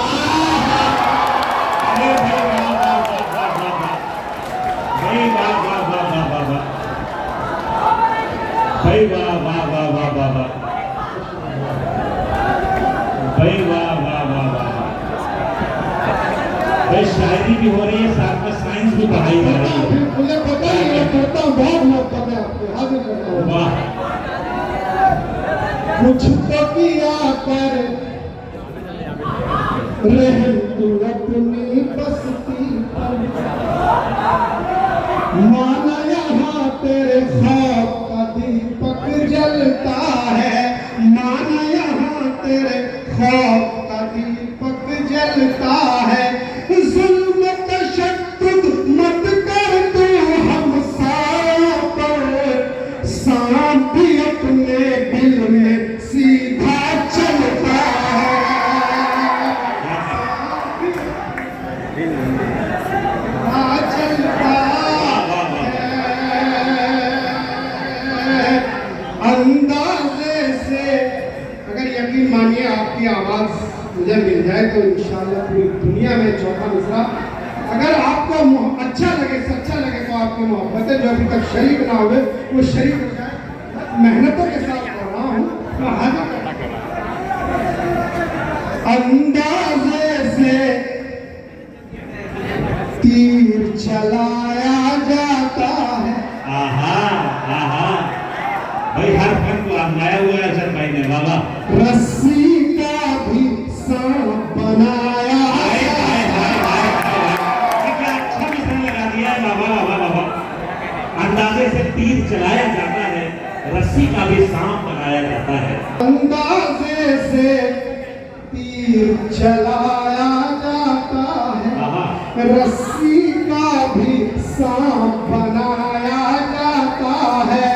भाई वाह वाह वाह वाह वाह वाह, भाई वाह वाह वाह वाह वाह वाह, भाई वाह वाह वाह वाह। भाई शायरी भी हो रही है, साथ में साइंस भी पढ़ाई जा रही है। मुझे पता ही है, करता हूँ, बहुत मोहब्बत है आपको। हाजिर करता हूँ। वाह, कुछ तो किया कर, रहम तू अपनी बस्ती पर, माना यहाँ तेरे खौफ का दीपक जलता है। माना यहाँ तेरे खौफ का दीपक जलता है। जुल्म तशद्दुद मत कर तू हम सारों पर, सांप भी अपने दिल में सीधा चलता है। चलता है। अंदाजे से अगर यकीन मानिए आपकी आवाज मुझे मिल जाए तो इंशाल्लाह पूरी दुनिया में चौथा मिसरा, अगर आपको अच्छा लगे, सच्चा लगे तो आपकी मोहब्बतें जो अभी तक शरीक ना हुए वो शरीक हो जाए। मेहनतों के साथ कर रहा हूँ तो हाजिर अंदाजे से तीर चलाया जाता है। आहा आहा, भाई हर फन को आजमाया हुआ है अजहर भाई ने, बाबा। रस्सी का भी सांप बनाया हाय हाय हाय हाय हाय, ये क्या अच्छा मिश्रण लगा दिया है बाबा बाबा बाबा। अंदाजे से तीर चलाया जाता है, रस्सी का भी सांप बनाया जाता है। अंदाजे से तीर चलाया जाता है, आहा, रस्सी का भी सांप बनाया जाता है।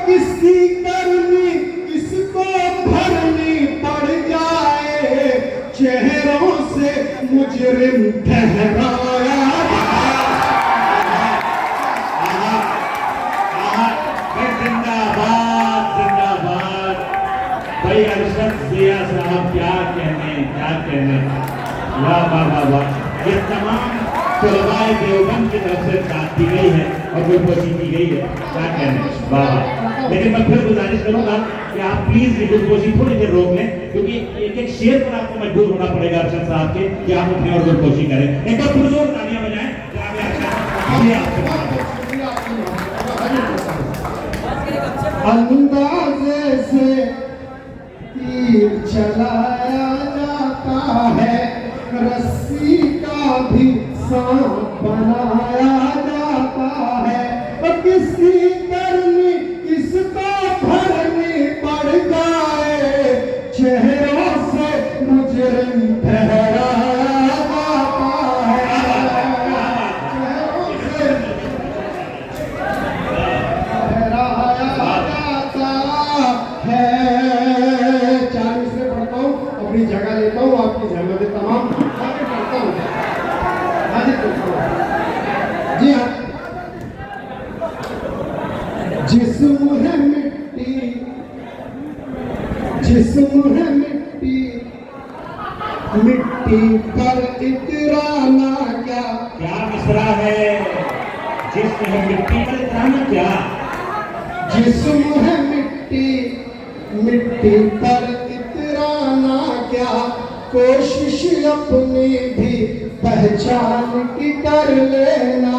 किसी करनी किसको भरनी पड़ जाए, चेहरों से मुजरिम ठहराया जिंदाबाद जिंदाबाद। भाई अरशद जिया साहब क्या कहने, वाह वाह वाह वाह। ये तमाम तलबाए देवबंद की तरफ से दाद दी गई है और गुलपोशी की गई है, क्या कहने, वाह वाह। लेकिन मैं फिर गुजारिश करूंगा कि आप प्लीज ये गुलपोशी थोड़ी देर रोक लें, क्योंकि एक एक शेर पर आपको मजबूर होना पड़ेगा अरशद साहब के कि आप उठें और गुलपोशी करें। एक बार पुरजोर तालियां बजाएं जनाब अरशद। ये आपसे अंदाजे से तीर चलाया जाता है, रस्सी का भी सांप बनाया जाता है। किसी करनी किसको भरनी पड़ जाए, चेहरों से मुजरिम ठहराया जाता है, चेहरों से ठहराया जाता है। 40 से पढ़ता हूँ, अपनी जगह लेता हूँ, आपकी जहमत तमाम आगे पढ़ता हूँ, आगे पढ़ता हूँ। जी हाँ, जिस्म है मिट्टी, जिस्म है मिट्टी, मिट्टी पर इतराना क्या। क्या मिसरा है, जिस्म है मिट्टी पर इतराना क्या। जिस्म है मिट्टी, मिट्टी पर इतराना क्या, कोशिश अपनी भी पहचान की कर लेना।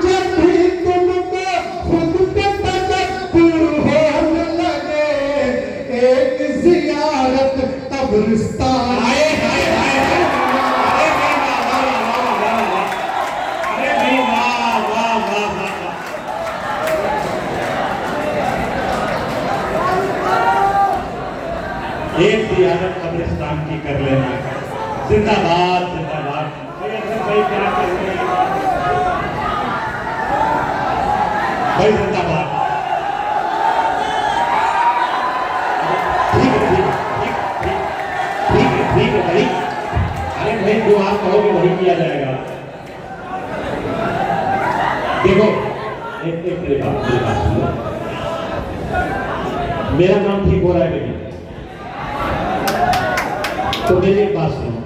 जब भी तुमको खुद पे तकब्बुर होने लगे, एक जियारत कब्रिस्तान। हाय हाय हाय हाय, अरे भाई वाह वाह वाह वाह। एक जियारत कब्रिस्तान की कर लेना, जिंदाबाद जिंदाबाद। भाई अरशद भाई क्या कहते हैं, भाई जिंदाबाद। ठीक है ठीक है ठीक है ठीक है भाई, अरे भाई जो आप कहोगे वही किया जाएगा। देखो एक एक मेरी बात सुनो, मेरा नाम ठीक हो रहा है बेटी, तो मेरी एक बात सुनो।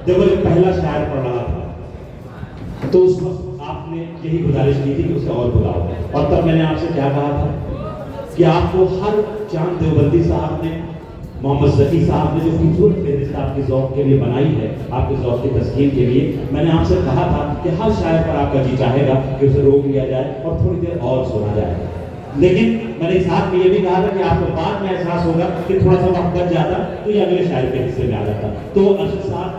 देखो जब पहला शायर पढ़ रहा था तो उस वक्त आपने यही गुजारिश की थी कि उसे और बुलाओ, और तब मैंने आपसे क्या कहा था कि आपको हर चांद देवबंदी साहब ने, मोहम्मद जकी साहब ने जो खूबसूरत फहरिस्त आपके ज़ौक़ के लिए बनाई है, आपके ज़ौक़ की तस्कीन के लिए, मैंने आपसे कहा था कि हर शायर पर आपका जी चाहेगा कि उसे रोक लिया जाए और थोड़ी देर और सुना जाए। लेकिन मैंने साथ में ये भी कहा था कि आपको बाद में एहसास होगा कि थोड़ा सा वक्त बच जाता तो ये अगले शायर के हिस्से में आ जाता। तो अरशद साहब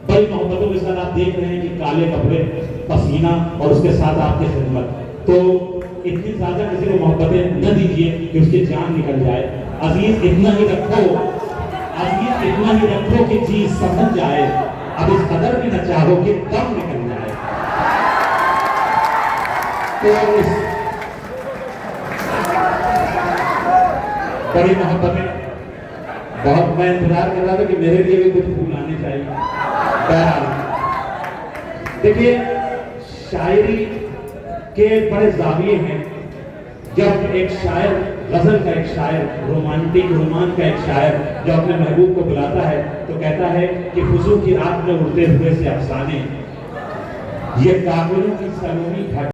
बड़ी मोहब्बतों के साथ आप देख रहे हैं कि काले कपड़े, पसीना और उसके साथ आपकी खिदमत, तो इतनी ज्यादा किसी को मोहब्बतें न दीजिए कि उसकी जान निकल जाए। अजीज इतना ही रखो, अजीज इतना ही रखो कि जी समझ जाए, अब इस कदर भी न चाहो कि दम निकल जाए। तो बड़ी मोहब्बतें, बहुत मैं इंतजार कर रहा था कि मेरे लिए भी कुछ फूल आने चाहिए। बहरहाल देखिए, शायरी के बड़े जाविये हैं। जब एक शायर, गजल का एक शायर, रोमांटिक रोमान का एक शायर जब अपने महबूब को बुलाता है तो कहता है कि हुजूर की रात में उड़ते हुए से अफसाने, ये काफिरों की सलोनी घट